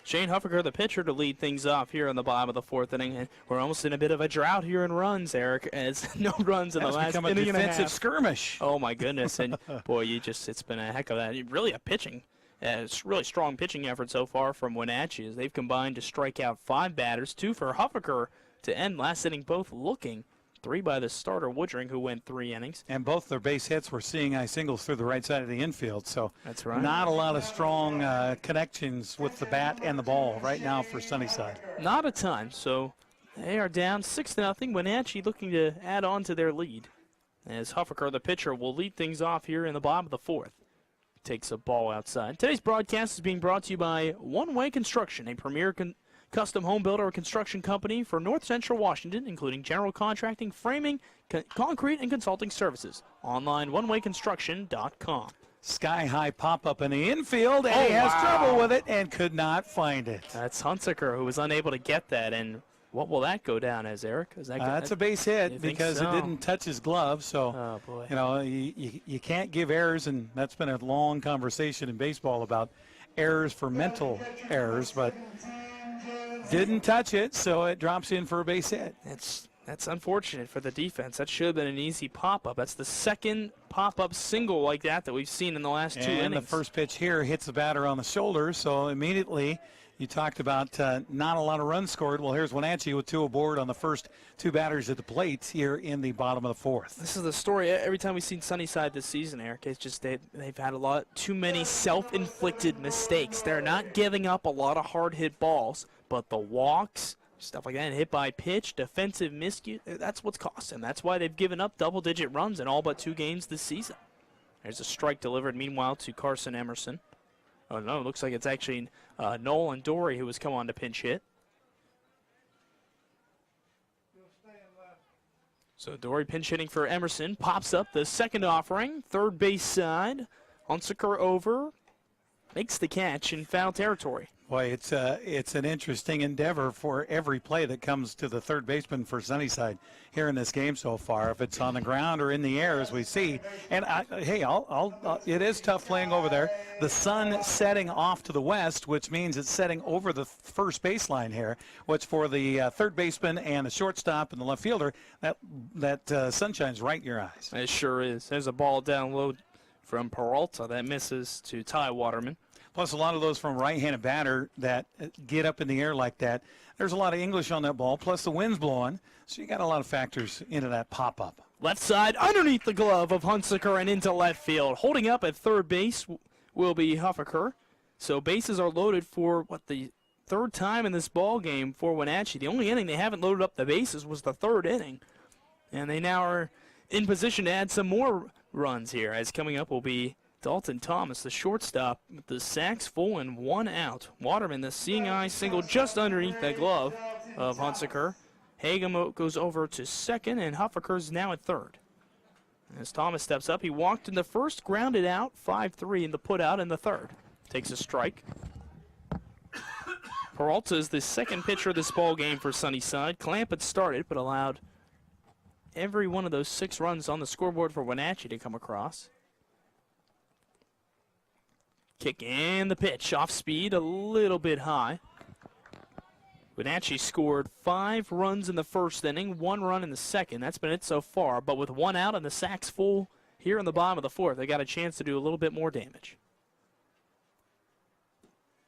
Shane Huffaker, the pitcher, to lead things off here in the bottom of the 4th inning. And we're almost in a bit of a drought here in runs, Eric, as no runs in the last inning and a half. It's become a defensive skirmish. Oh, my goodness. And, boy, it's been a heck of that. Really a pitching. It's really strong pitching effort so far from Wenatchee as they've combined to strike out 5 batters, 2 for Huffaker to end last inning, both looking. 3 by the starter, Woodring, who went 3 innings. And both their base hits were seeing eye singles through the right side of the infield. So that's right. Not a lot of strong connections with the bat and the ball right now for Sunnyside. Not a ton. So they are down 6-0. Wenatchee looking to add on to their lead. As Huffaker, the pitcher, will lead things off here in the bottom of the 4th. Takes a ball outside. Today's broadcast is being brought to you by One Way Construction, a premier custom home builder or construction company for North Central Washington, including general contracting, framing, concrete, and consulting services. Online, onewayconstruction.com. Sky-high pop-up in the infield, and he has trouble with it and could not find it. That's Hunsaker, who was unable to get that. And what will that go down as, Eric? That's a base hit because it didn't touch his glove. So, you know, you can't give errors, and that's been a long conversation in baseball about errors for mental errors, but didn't touch it, so it drops in for a base hit. That's unfortunate for the defense. That should have been an easy pop-up. That's the second pop-up single like that we've seen in the last 2 innings. And the first pitch here hits the batter on the shoulder, so immediately you talked about not a lot of runs scored. Well, here's Wenatchee with 2 aboard on the first 2 batters at the plate here in the bottom of the 4th. This is the story. Every time we've seen Sunnyside this season, Eric, it's just they've had too many self-inflicted mistakes. They're not giving up a lot of hard-hit balls, but the walks, stuff like that, hit by pitch, defensive miscue, that's what's cost them. That's why they've given up double-digit runs in all but 2 games this season. There's a strike delivered, meanwhile, to Carson Emerson. Oh, no, it looks like it's actually Nolan Dory who has come on to pinch hit. So Dory pinch hitting for Emerson. Pops up the second offering, third base side. Hunsaker over, makes the catch in foul territory. Boy, it's an interesting endeavor for every play that comes to the third baseman for Sunnyside here in this game so far. If it's on the ground or in the air, as we see. And it is tough playing over there. The sun setting off to the west, which means it's setting over the first baseline here, which for the third baseman and the shortstop and the left fielder, that sunshine's right in your eyes. It sure is. There's a ball down low from Peralta that misses to Ty Waterman. Plus, a lot of those from right-handed batter that get up in the air like that. There's a lot of English on that ball, plus the wind's blowing, so you got a lot of factors into that pop-up. Left side underneath the glove of Hunsaker and into left field. Holding up at third base will be Huffaker. So bases are loaded for, the third time in this ball game for Wenatchee. The only inning they haven't loaded up the bases was the third inning. And they now are in position to add some more runs here, as coming up will be Dalton Thomas, the shortstop, with the sacks full and 1 out. Waterman, the seeing eye single just underneath the glove of Hunsaker. Hagem goes over to second, and Huffaker's now at third. As Thomas steps up, he walked in the first, grounded out, 5-3 in the put out in the third. Takes a strike. Peralta is the second pitcher of this ball game for Sunnyside. Clamp had started, but allowed every one of those 6 runs on the scoreboard for Wenatchee to come across. Kick and the pitch, off speed, a little bit high. Wenatchee scored 5 runs in the first inning, 1 run in the second. That's been it so far, but with 1 out and the sacks full here in the bottom of the fourth, they got a chance to do a little bit more damage.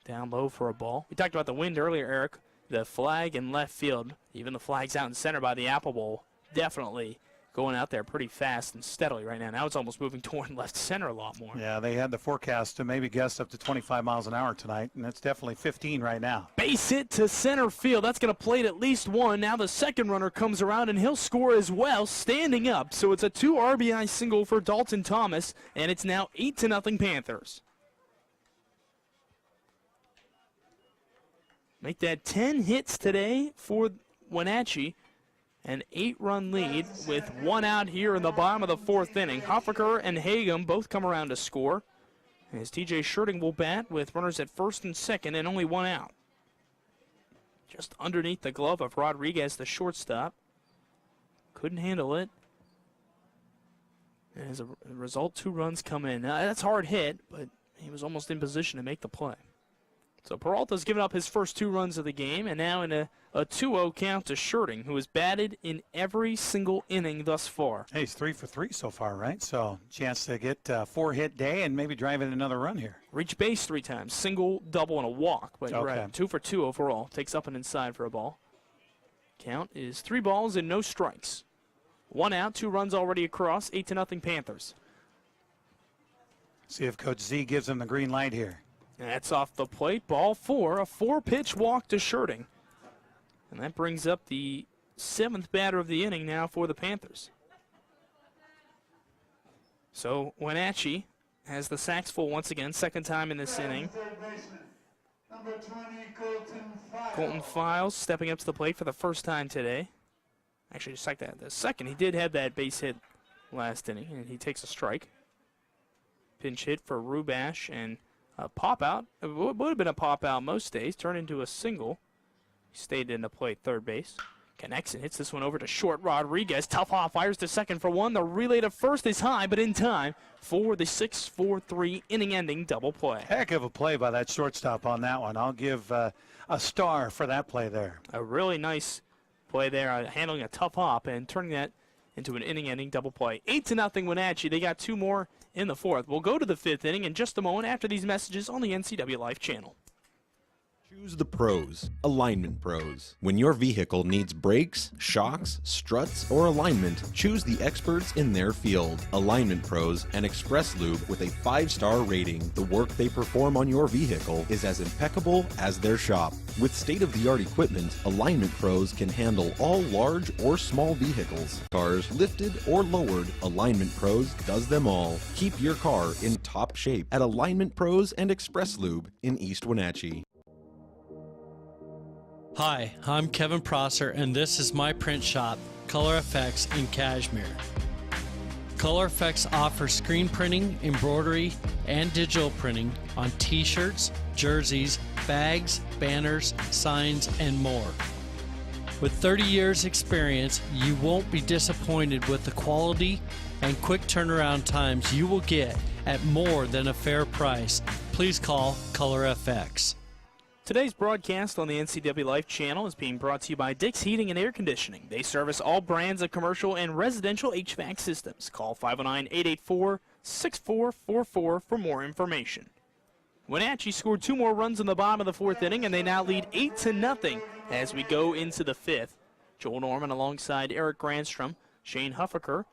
Down low for a ball. We talked about the wind earlier, Eric. The flag in left field, even the flags out in center by the Apple Bowl, definitely going out there pretty fast and steadily right now. Now it's almost moving toward left center a lot more. Yeah, they had the forecast to maybe gust up to 25 miles an hour tonight, and it's definitely 15 right now. Base hit to center field. That's going to plate at least 1. Now the second runner comes around, and he'll score as well, standing up. So it's a 2 RBI single for Dalton Thomas, and it's now 8-0 Panthers. Make that 10 hits today for Wenatchee. An 8-run lead with 1 out here in the bottom of the fourth inning. Huffaker and Hagem both come around to score. As TJ Scherting will bat with runners at first and second and only 1 out. Just underneath the glove of Rodriguez, the shortstop. Couldn't handle it. And as a result, 2 runs come in. Now, that's a hard hit, but he was almost in position to make the play. So Peralta's given up his first 2 runs of the game, and now in a 2-0 count to Scherting, who has batted in every single inning thus far. Hey, he's 3 for 3 so far, right? So chance to get a 4-hit day and maybe drive in another run here. Reach base 3 times, single, double, and a walk. But okay. Right, 2 for 2 overall. Takes up and inside for a ball. Count is 3 balls and no strikes. 1 out, 2 runs already across, 8-0 Panthers. See if Coach Z gives him the green light here. That's off the plate. Ball 4, a 4-pitch walk to Scherting. And that brings up the 7th batter of the inning now for the Panthers. So Wenatchee has the sacks full once again, second time in this inning. Number 20, Colton Files stepping up to the plate for the first time today. Actually, just like that, the second. He did have that base hit last inning, and he takes a strike. Pinch hit for Rubash, and a pop out. It would have been a pop out most days. Turned into a single. He stayed in to play third base. Connects and hits this one over to short. Rodriguez. Tough off. Fires to second for 1. The relay to first is high, but in time for the 6-4-3 inning-ending double play. Heck of a play by that shortstop on that one. I'll give a star for that play there. A really nice play there, handling a tough hop and turning that into an inning-ending double play. 8-0 Wenatchee. They got 2 more in the 4th. We'll go to the 5th inning in just a moment after these messages on the NCW Life channel. Choose the pros, Alignment Pros. When your vehicle needs brakes, shocks, struts, or alignment, choose the experts in their field. Alignment Pros and Express Lube with a 5-star rating. The work they perform on your vehicle is as impeccable as their shop. With state-of-the-art equipment, Alignment Pros can handle all large or small vehicles. Cars lifted or lowered, Alignment Pros does them all. Keep your car in top shape at Alignment Pros and Express Lube in East Wenatchee. Hi, I'm Kevin Prosser, and this is my print shop, Color Effects in Cashmere. Color Effects offers screen printing, embroidery, and digital printing on t-shirts, jerseys, bags, banners, signs, and more. With 30 years experience, you won't be disappointed with the quality and quick turnaround times you will get at more than a fair price. Please call Color FX. Today's broadcast on the NCW Life channel is being brought to you by Dick's Heating and Air Conditioning. They service all brands of commercial and residential HVAC systems. Call 509-884-6444 for more information. Wenatchee scored 2 more runs in the bottom of the 4th inning, and they now lead 8-0 as we go into the 5th. Joel Norman alongside Eric Granstrom. Shane Huffaker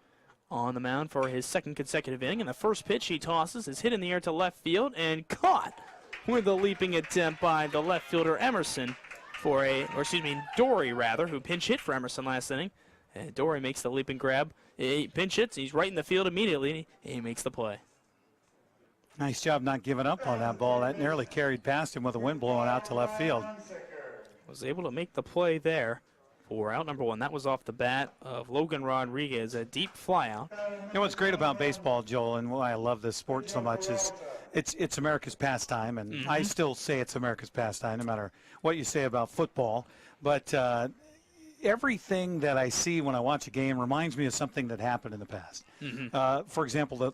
on the mound for his 2nd consecutive inning. And the first pitch he tosses is hit in the air to left field and caught with a leaping attempt by the left fielder Emerson Dory rather, who pinch hit for Emerson last inning. And Dory makes the leaping grab. He pinch hits, he's right in the field immediately, and he makes the play. Nice job not giving up on that ball. That nearly carried past him with the wind blowing out to left field. Was able to make the play there for out number 1. That was off the bat of Logan Rodriguez, a deep fly out. You know what's great about baseball, Joel, and why I love this sport so much is it's America's pastime, and I still say it's America's pastime no matter what you say about football. But everything that I see when I watch a game reminds me of something that happened in the past. For example, the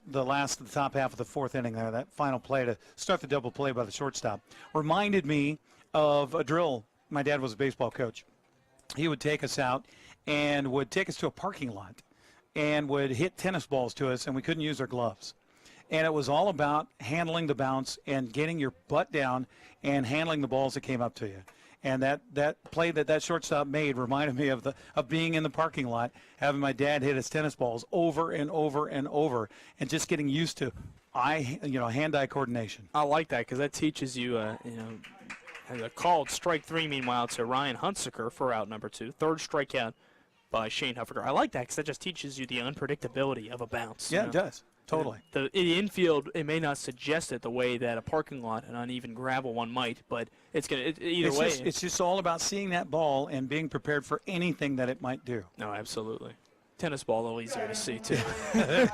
top half of the 4th inning there, that final play to start the double play by the shortstop, reminded me of a drill. My dad was a baseball coach. He would take us out and would take us to a parking lot and would hit tennis balls to us, and we couldn't use our gloves. And it was all about handling the bounce and getting your butt down and handling the balls that came up to you. And that play that shortstop made reminded me of being in the parking lot, having my dad hit his tennis balls over and over and over, and just getting used to hand-eye coordination. I like that because that teaches you, a called strike 3, meanwhile, to Ryan Hunsaker for out number 2. 3rd strikeout by Shane Huffaker. I like that because that just teaches you the unpredictability of a bounce. Yeah, it does. Totally. The infield, it may not suggest it the way that a parking lot, an uneven gravel one might, but either way. It's just all about seeing that ball and being prepared for anything that it might do. No, absolutely. Tennis ball, a little easier to see, too.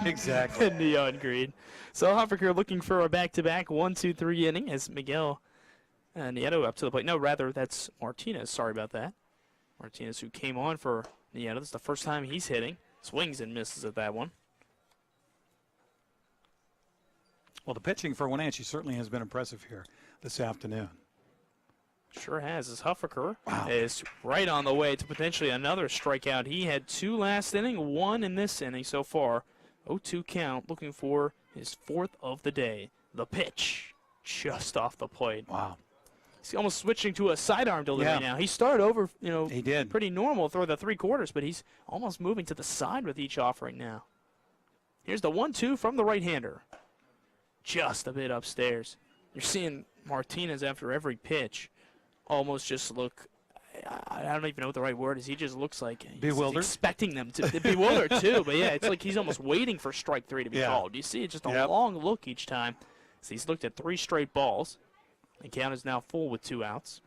Exactly. Neon green. So Huffaker looking for a back-to-back 1-2-3 inning as Miguel Nieto up to the plate. No, rather, that's Martinez. Sorry about that. Martinez, who came on for Nieto. This is the first time he's hitting. Swings and misses at that one. Well, the pitching for Wenatchee certainly has been impressive here this afternoon. Sure has, as Huffaker is right on the way to potentially another strikeout. He had 2 last inning, 1 in this inning so far. 0-2 count, looking for his 4th of the day. The pitch, just off the plate. Wow. He's almost switching to a sidearm delivery now. He started over, he did. Pretty normal through the 3/4, but he's almost moving to the side with each offering now. Here's the 1-2 from the right-hander. Just a bit upstairs. You're seeing Martinez after every pitch almost just look, I don't even know what the right word is. He just looks like he's bewildered, expecting them to bewildered too. But yeah, it's like he's almost waiting for strike 3 to be called. You see, it's just a long look each time. So he's looked at 3 straight balls. The count is now full with 2 outs.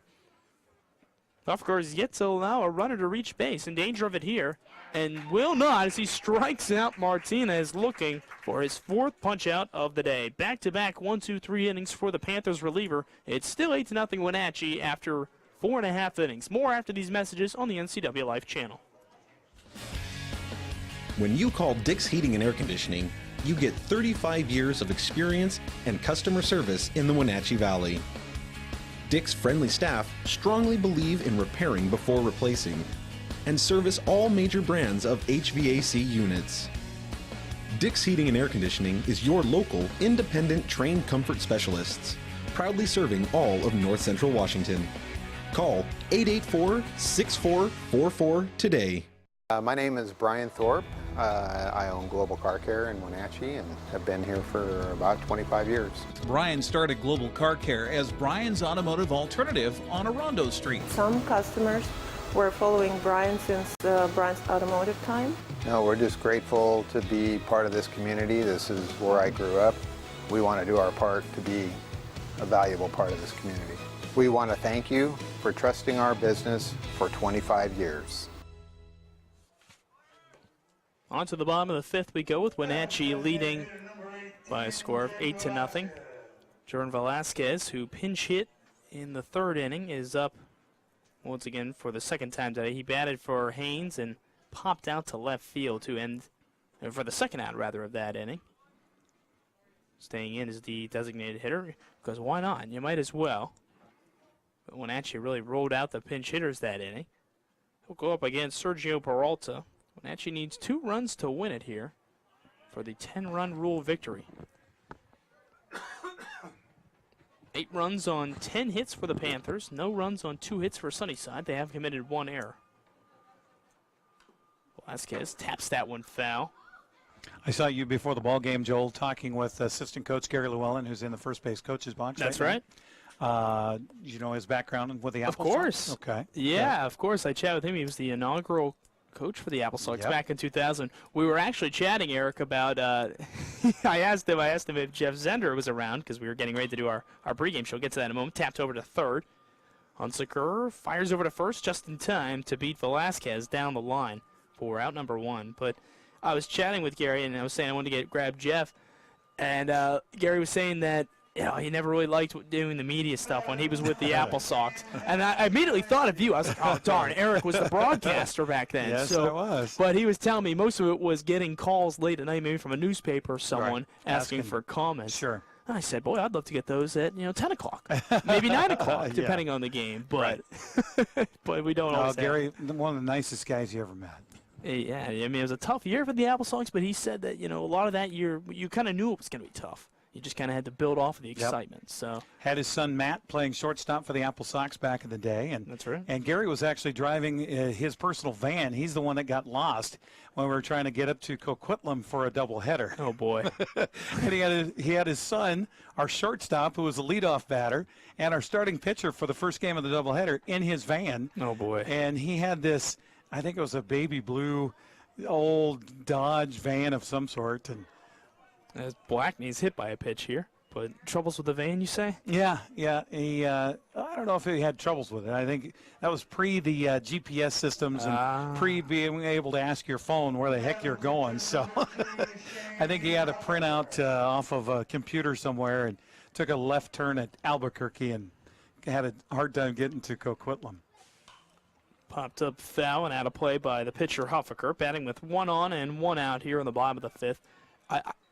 Huffaker is yet to allow a runner to reach base, in danger of it here, and will not as he strikes out Martinez, looking for his 4th punch-out of the day. Back-to-back 1-2-3 innings for the Panthers reliever. It's still 8-0 Wenatchee after 4.5 innings. More after these messages on the NCW Life channel. When you call Dick's Heating and Air Conditioning, you get 35 years of experience and customer service in the Wenatchee Valley. Dick's friendly staff strongly believe in repairing before replacing and service all major brands of HVAC units. Dick's Heating and Air Conditioning is your local, independent, trained comfort specialists, proudly serving all of North Central Washington. Call 884-6444 today. My name is Brian Thorpe. I own Global Car Care in Wenatchee and have been here for about 25 years. Brian started Global Car Care as Brian's automotive alternative on Orondo Street. Some customers were following Brian since Brian's automotive time. No, we're just grateful to be part of this community. This is where I grew up. We want to do our part to be a valuable part of this community. We want to thank you for trusting our business for 25 years. On to the bottom of the 5th we go with Wenatchee leading by a score of 8-0. Jordan Velasquez, who pinch hit in the 3rd inning, is up once again for the 2nd time today. He batted for Haynes and popped out to left field to end, for the 2nd out rather, of that inning. Staying in is the designated hitter, because why not? You might as well. But Wenatchee really rolled out the pinch hitters that inning. He'll go up against Sergio Peralta. Wenatchee needs 2 runs to win it here for the 10-run rule victory. 8 runs on 10 hits for the Panthers. No runs on 2 hits for Sunnyside. They have committed 1 error. Velasquez taps that one foul. I saw you before the ball game, Joel, talking with assistant coach Gary Llewellyn, who's in the first base coach's box. That's right. You know his background with the Apple Of course. Sox? Okay. Yeah, of course. I chatted with him. He was the inaugural coach for the Apple Sox back in 2000. We were actually chatting, Eric, about I asked him if Jeff Zender was around because we were getting ready to do our pregame show. Get to that in a moment. Tapped over to third. Hunsaker fires over to first just in time to beat Velasquez down the line for out number 1. But I was chatting with Gary, and I was saying I wanted to grab Jeff, and Gary was saying that he never really liked doing the media stuff when he was with the Apple Sox. And I immediately thought of you. I was like, oh, darn, Eric was the broadcaster back then. Yes, I was. But he was telling me most of it was getting calls late at night, maybe from a newspaper or someone asking for comments. Sure. And I said, boy, I'd love to get those at 10 o'clock, maybe 9 o'clock, depending on the game. But but we don't always Gary, one of the nicest guys you ever met. Yeah, I mean, it was a tough year for the Apple Sox, but he said that, a lot of that year, you kind of knew it was going to be tough. You just kind of had to build off of the excitement. So had his son Matt playing shortstop for the Apple Sox back in the day, and that's right. And Gary was actually driving his personal van. He's the one that got lost when we were trying to get up to Coquitlam for a doubleheader. Oh boy! And he had his son, our shortstop, who was a leadoff batter, and our starting pitcher for the first game of the doubleheader in his van. Oh boy! And he had this, I think it was a baby blue, old Dodge van of some sort, and. As Blackney's hit by a pitch here, but troubles with the van, you say? Yeah. He, I don't know if he had troubles with it. I think that was pre the GPS systems and pre being able to ask your phone where the heck you're going. So I think he had a printout off of a computer somewhere and took a left turn at Albuquerque and had a hard time getting to Coquitlam. Popped up foul and out of play by the pitcher Huffaker, batting with 1 on and 1 out here on the bottom of the 5th.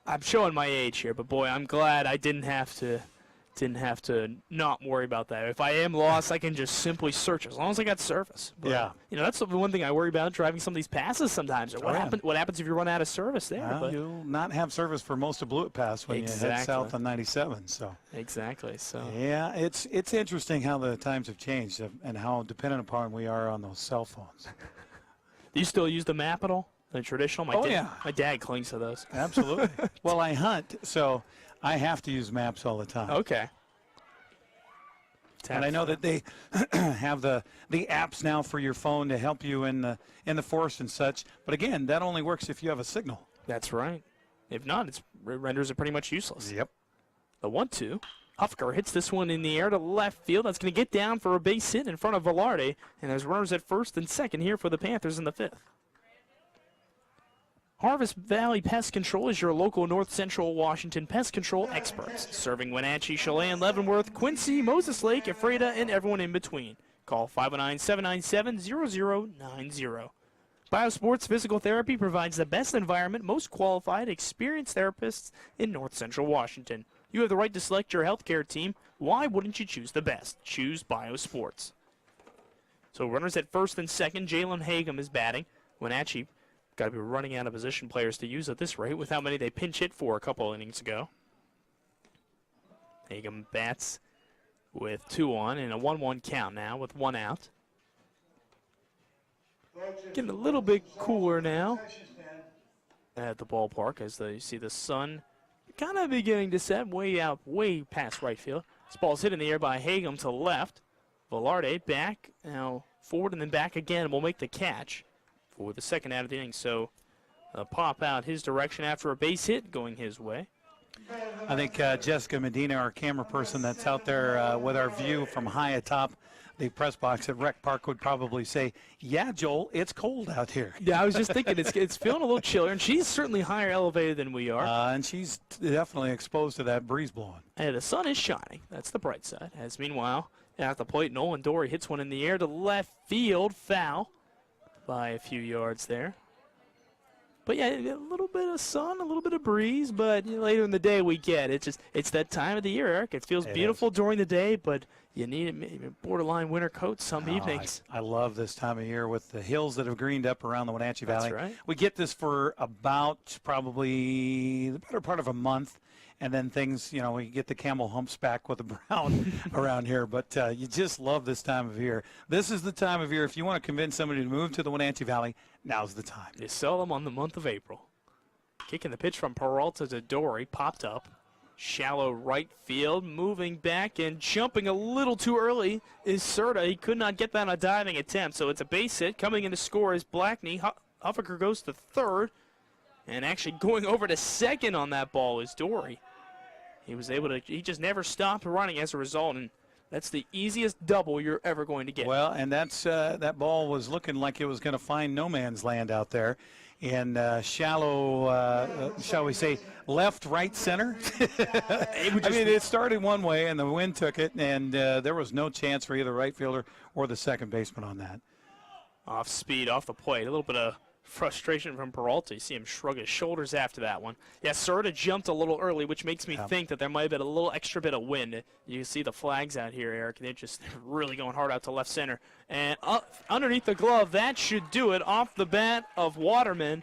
I'm showing my age here, but boy, I'm glad I didn't have to not worry about that. If I am lost, I can just simply search as long as I got service. But, that's the one thing I worry about driving some of these passes sometimes. What happens if you run out of service there? Well, you'll not have service for most of Blewett Pass when you head south on 97. So exactly. So yeah, it's interesting how the times have changed and how dependent upon we are on those cell phones. Do you still use the map at all? The traditional? My dad clings to those. Absolutely. Well, I hunt, so I have to use maps all the time. Okay. And I know that they have the apps now for your phone to help you in the forest and such. But again, that only works if you have a signal. That's right. If not, it renders it pretty much useless. Yep. The 1-2. Huffaker hits this one in the air to left field. That's going to get down for a base hit in front of Velarde. And there's runners at first and second here for the Panthers in the 5th. Harvest Valley Pest Control is your local North Central Washington pest control experts, serving Wenatchee, Chelan, Leavenworth, Quincy, Moses Lake, Ephrata, and everyone in between. Call 509-797-0090. Biosports Physical Therapy provides the best environment, most qualified, experienced therapists in North Central Washington. You have the right to select your healthcare team. Why wouldn't you choose the best? Choose Biosports. So runners at first and second. Jalen Hagum is batting. Wenatchee got to be running out of position players to use at this rate with how many they pinch hit for a couple innings ago. Hagum bats with 2 on and a 1-1 count now with 1 out. Getting a little bit cooler now at the ballpark as you see the sun kind of beginning to set way past right field. This ball's hit in the air by Hagum to left. Velarde back, now forward and then back again will make the catch for the second out of the inning. So pop out his direction after a base hit going his way. I think Jessica Medina, our camera person that's out there with our view from high atop the press box at Rec Park, would probably say, yeah, Joel, it's cold out here. Yeah, I was just thinking it's feeling a little chillier, and she's certainly higher elevated than we are. And she's definitely exposed to that breeze blowing. And the sun is shining. That's the bright side. As meanwhile, at the plate, Nolan Dory hits one in the air to left field, foul by a few yards there. But yeah, a little bit of sun, a little bit of breeze, but later in the day we get it. It's that time of the year, Eric. It feels beautiful during the day, but you need a borderline winter coat some evenings. I love this time of year with the hills that have greened up around the Wenatchee Valley. That's right. We get this for about probably the better part of a month, and then things, we get the camel humps back with the brown around here. But you just love this time of year. This is the time of year, if you want to convince somebody to move to the Wenatchee Valley, now's the time. You sell them on the month of April. Kicking the pitch from Peralta to Dory, popped up. Shallow right field, moving back and jumping a little too early is Serta. He could not get that on a diving attempt, so it's a base hit. Coming in to score is Blackney. Huffaker goes to third, and actually going over to second on that ball is Dory. He just never stopped running as a result, and that's the easiest double you're ever going to get. Well, and that ball was looking like it was going to find no man's land out there. In shallow, shall we say, left, right, center. It started one way, and the wind took it, and there was no chance for either right fielder or the second baseman on that. Off speed, off the plate. A little bit of frustration from Peralta. You see him shrug his shoulders after that one. Yeah, Serta jumped a little early, which makes me think that there might have been a little extra bit of wind. You can see the flags out here, Eric. They're just really going hard out to left center. And underneath the glove, that should do it. Off the bat of Waterman.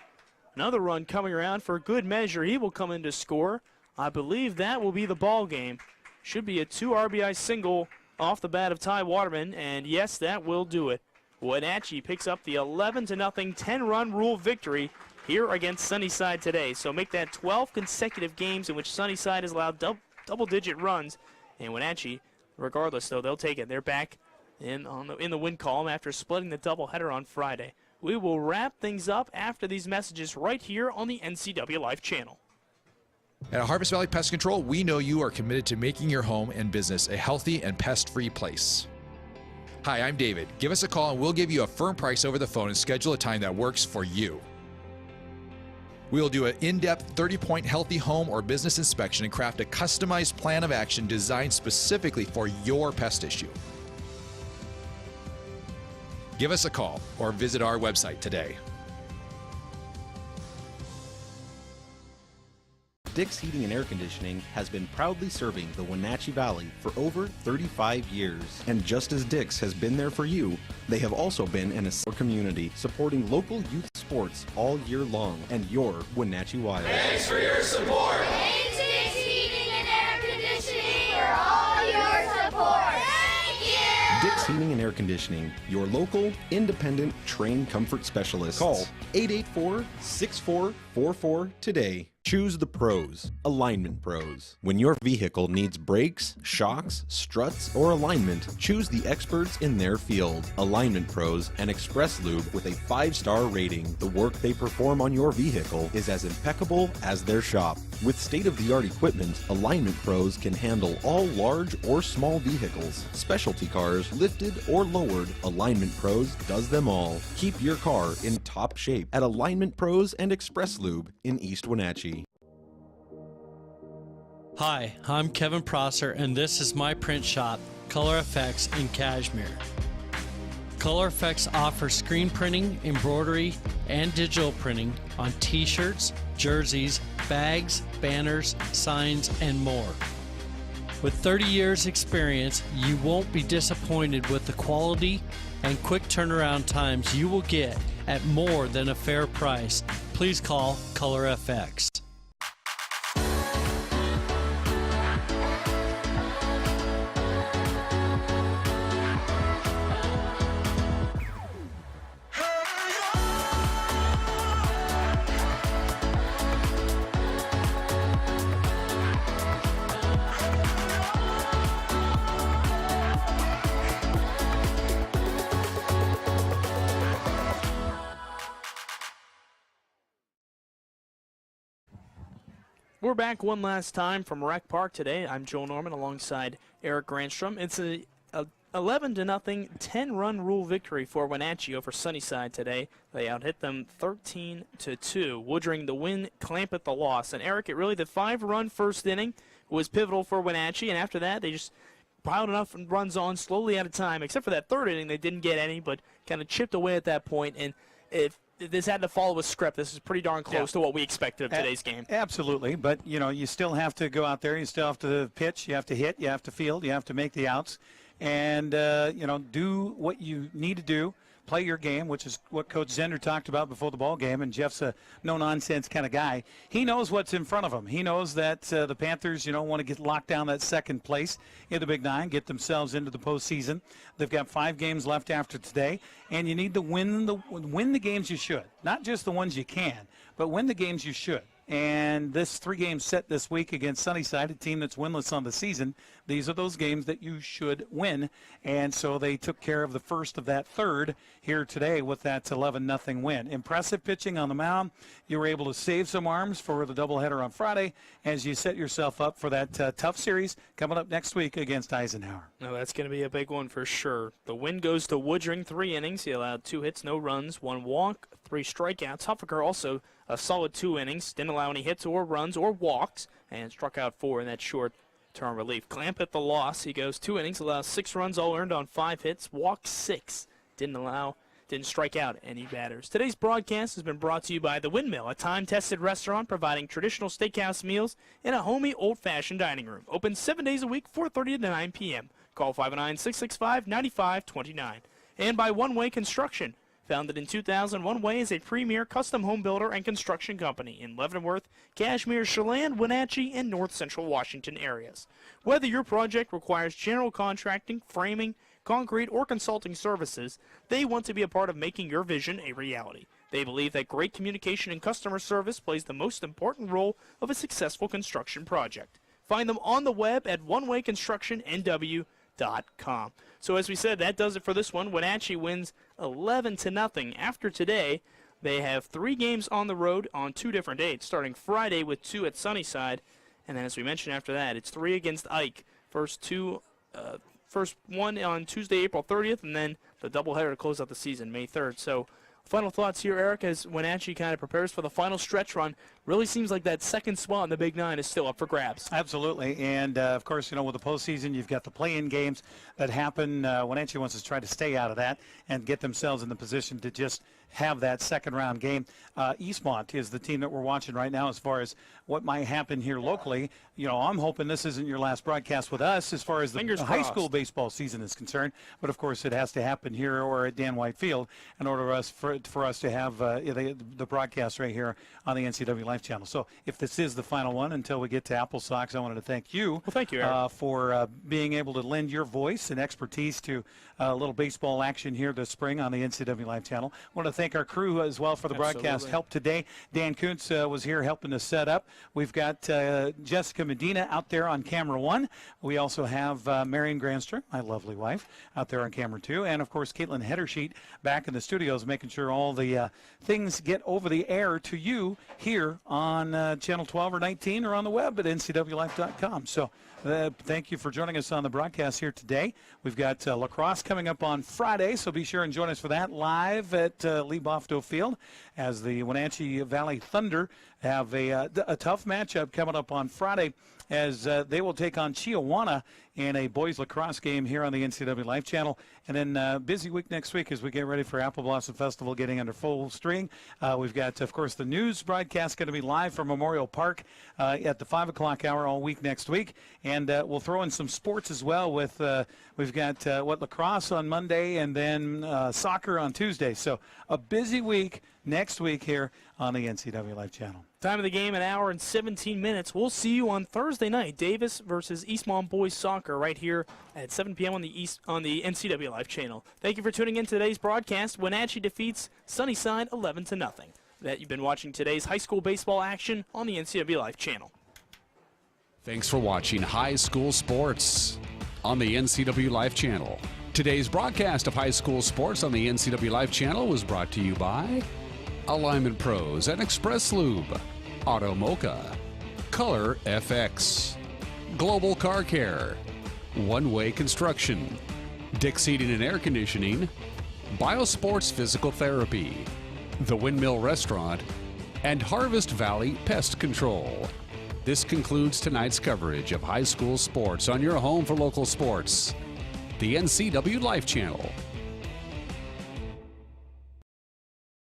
Another run coming around for good measure. He will come in to score. I believe that will be the ball game. Should be a 2 RBI single off the bat of Ty Waterman. And yes, that will do it. Wenatchee picks up the 11-0 10-run rule victory here against Sunnyside today. So make that 12 consecutive games in which Sunnyside has allowed double-digit runs. And Wenatchee, regardless, though, they'll take it. They're back in the win column after splitting the doubleheader on Friday. We will wrap things up after these messages right here on the NCW Life channel. At Harvest Valley Pest Control, we know you are committed to making your home and business a healthy and pest-free place. Hi, I'm David. Give us a call and we'll give you a firm price over the phone and schedule a time that works for you. We will do an in-depth 30-point healthy home or business inspection and craft a customized plan of action designed specifically for your pest issue. Give us a call or visit our website today. Dick's Heating and Air Conditioning has been proudly serving the Wenatchee Valley for over 35 years. And just as Dick's has been there for you, they have also been an essential community supporting local youth sports all year long and your Wenatchee Wild. Thanks for your support. Thanks, Dick's Heating and Air Conditioning, for all your support. Thank you. Dick's Heating and Air Conditioning, your local, independent, trained comfort specialist. Call 884-6444 today. Choose the pros, Alignment Pros. When your vehicle needs brakes, shocks, struts, or alignment, choose the experts in their field. Alignment Pros and Express Lube with a 5-star rating. The work they perform on your vehicle is as impeccable as their shop. With state-of-the-art equipment, Alignment Pros can handle all large or small vehicles, specialty cars, lifted or lowered. Alignment Pros does them all. Keep your car in top shape at Alignment Pros and Express Lube in East Wenatchee. Hi, I'm Kevin Prosser, and this is my print shop, Color Effects in Cashmere. Color Effects offers screen printing, embroidery, and digital printing on t-shirts, jerseys, bags, banners, signs, and more. With 30 years experience, you won't be disappointed with the quality and quick turnaround times you will get at more than a fair price. Please call Color FX. We're back one last time from Rec Park today. I'm Joel Norman alongside Eric Granstrom. It's a 11-0 10-run rule victory for Wenatchee over Sunnyside today. They outhit them 13-2. Woodring the win, Clampett the loss. And Eric, it really the 5-run first inning was pivotal for Wenatchee, and after that they just piled enough runs on slowly at a time. Except for that third inning, they didn't get any, but kind of chipped away at that point. And if this had to follow a script, this is pretty darn close to what we expected of today's game. Absolutely, but you still have to go out there, you still have to pitch, you have to hit, you have to field, you have to make the outs, and do what you need to do. play your game, which is what Coach Zender talked about before the ball game, and Jeff's a no-nonsense kind of guy. He knows what's in front of him. He knows that the Panthers, want to get locked down that second place in the Big Nine, get themselves into the postseason. They've got 5 games left after today, and you need to win the games you should. Not just the ones you can, but win the games you should. And this 3-game set this week against Sunnyside, a team that's winless on the season, these are those games that you should win. And so they took care of the first of that third here today with that 11-0 win. Impressive pitching on the mound. You were able to save some arms for the doubleheader on Friday as you set yourself up for that tough series coming up next week against Eisenhower. No, that's going to be a big one for sure. The win goes to Woodring, 3 innings. He allowed 2 hits, no runs, 1 walk, 3 strikeouts. Huffaker also a solid 2 innings, didn't allow any hits or runs or walks, and struck out 4 in that short-term relief. Clamp at the loss. He goes 2 innings, allows 6 runs, all earned on 5 hits, walked 6. Didn't strike out any batters. Today's broadcast has been brought to you by The Windmill, a time-tested restaurant providing traditional steakhouse meals in a homey, old-fashioned dining room. Open 7 days a week, 4:30 to 9 p.m. Call 509-665-9529. And by One Way Construction. Founded in 2000, One Way is a premier custom home builder and construction company in Leavenworth, Kashmir, Chelan, Wenatchee, and north central Washington areas. Whether your project requires general contracting, framing, concrete, or consulting services, they want to be a part of making your vision a reality. They believe that great communication and customer service plays the most important role of a successful construction project. Find them on the web at onewayconstructionnw.com. So as we said, that does it for this one. Wenatchee wins 11-0. After today, they have 3 games on the road on 2 different dates, starting Friday with 2 at Sunnyside, and then as we mentioned after that, it's 3 against Ike. First one on Tuesday, April 30th, and then the doubleheader to close out the season, May 3rd. So final thoughts here, Eric, as Wenatchee kind of prepares for the final stretch run. Really seems like that second spot in the Big Nine is still up for grabs. Absolutely. And, of course, with the postseason, you've got the play-in games that happen. Wenatchee wants to try to stay out of that and get themselves in the position to just have that second-round game. Eastmont is the team that we're watching right now as far as what might happen here locally. I'm hoping this isn't your last broadcast with us as far as the high school baseball season is concerned. But, of course, it has to happen here or at Dan White Field in order for us to have the broadcast right here on the NCW Life Channel. So if this is the final one until we get to Apple Sox, I wanted to thank you, for being able to lend your voice and expertise to a little baseball action here this spring on the NCW Live Channel. I want to thank our crew as well for the broadcast help today. Dan Kuntz was here helping us set up. We've got Jessica Medina out there on camera 1. We also have Marion Granster, my lovely wife, out there on camera 2. And, of course, Caitlin Heddersheet back in the studios making sure all the things get over the air to you here on Channel 12 or 19 or on the web at ncwlife.com. So thank you for joining us on the broadcast here today. We've got lacrosse coming up on Friday, so be sure and join us for that live at Lee Bofto Field as the Wenatchee Valley Thunder have a tough matchup coming up on Friday as they will take on Chiawana in a boys lacrosse game here on the NCW Life Channel. And then busy week next week as we get ready for Apple Blossom Festival getting under full string. We've got, of course, the news broadcast going to be live from Memorial Park at the 5 o'clock hour all week next week. And we'll throw in some sports as well with we've got lacrosse on Monday and then soccer on Tuesday. So a busy week next week here on the NCW Life Channel. Time of the game, 1 hour and 17 minutes. We'll see you on Thursday night. Davis versus Eastmont Boys Soccer right here at 7 p.m. on the NCW Life Channel. Thank you for tuning in to today's broadcast. Wenatchee defeats Sunnyside 11-0. That you've been watching today's high school baseball action on the NCW Life Channel. Thanks for watching High School Sports on the NCW Life Channel. Today's broadcast of high school sports on the NCW Life Channel was brought to you by Alignment Pros and Express Lube, Auto Mocha, Color FX, Global Car Care, One Way Construction, Dick's Heating and Air Conditioning, Biosports Physical Therapy, The Windmill Restaurant, and Harvest Valley Pest Control. This concludes tonight's coverage of high school sports on your home for local sports, the NCW Life Channel.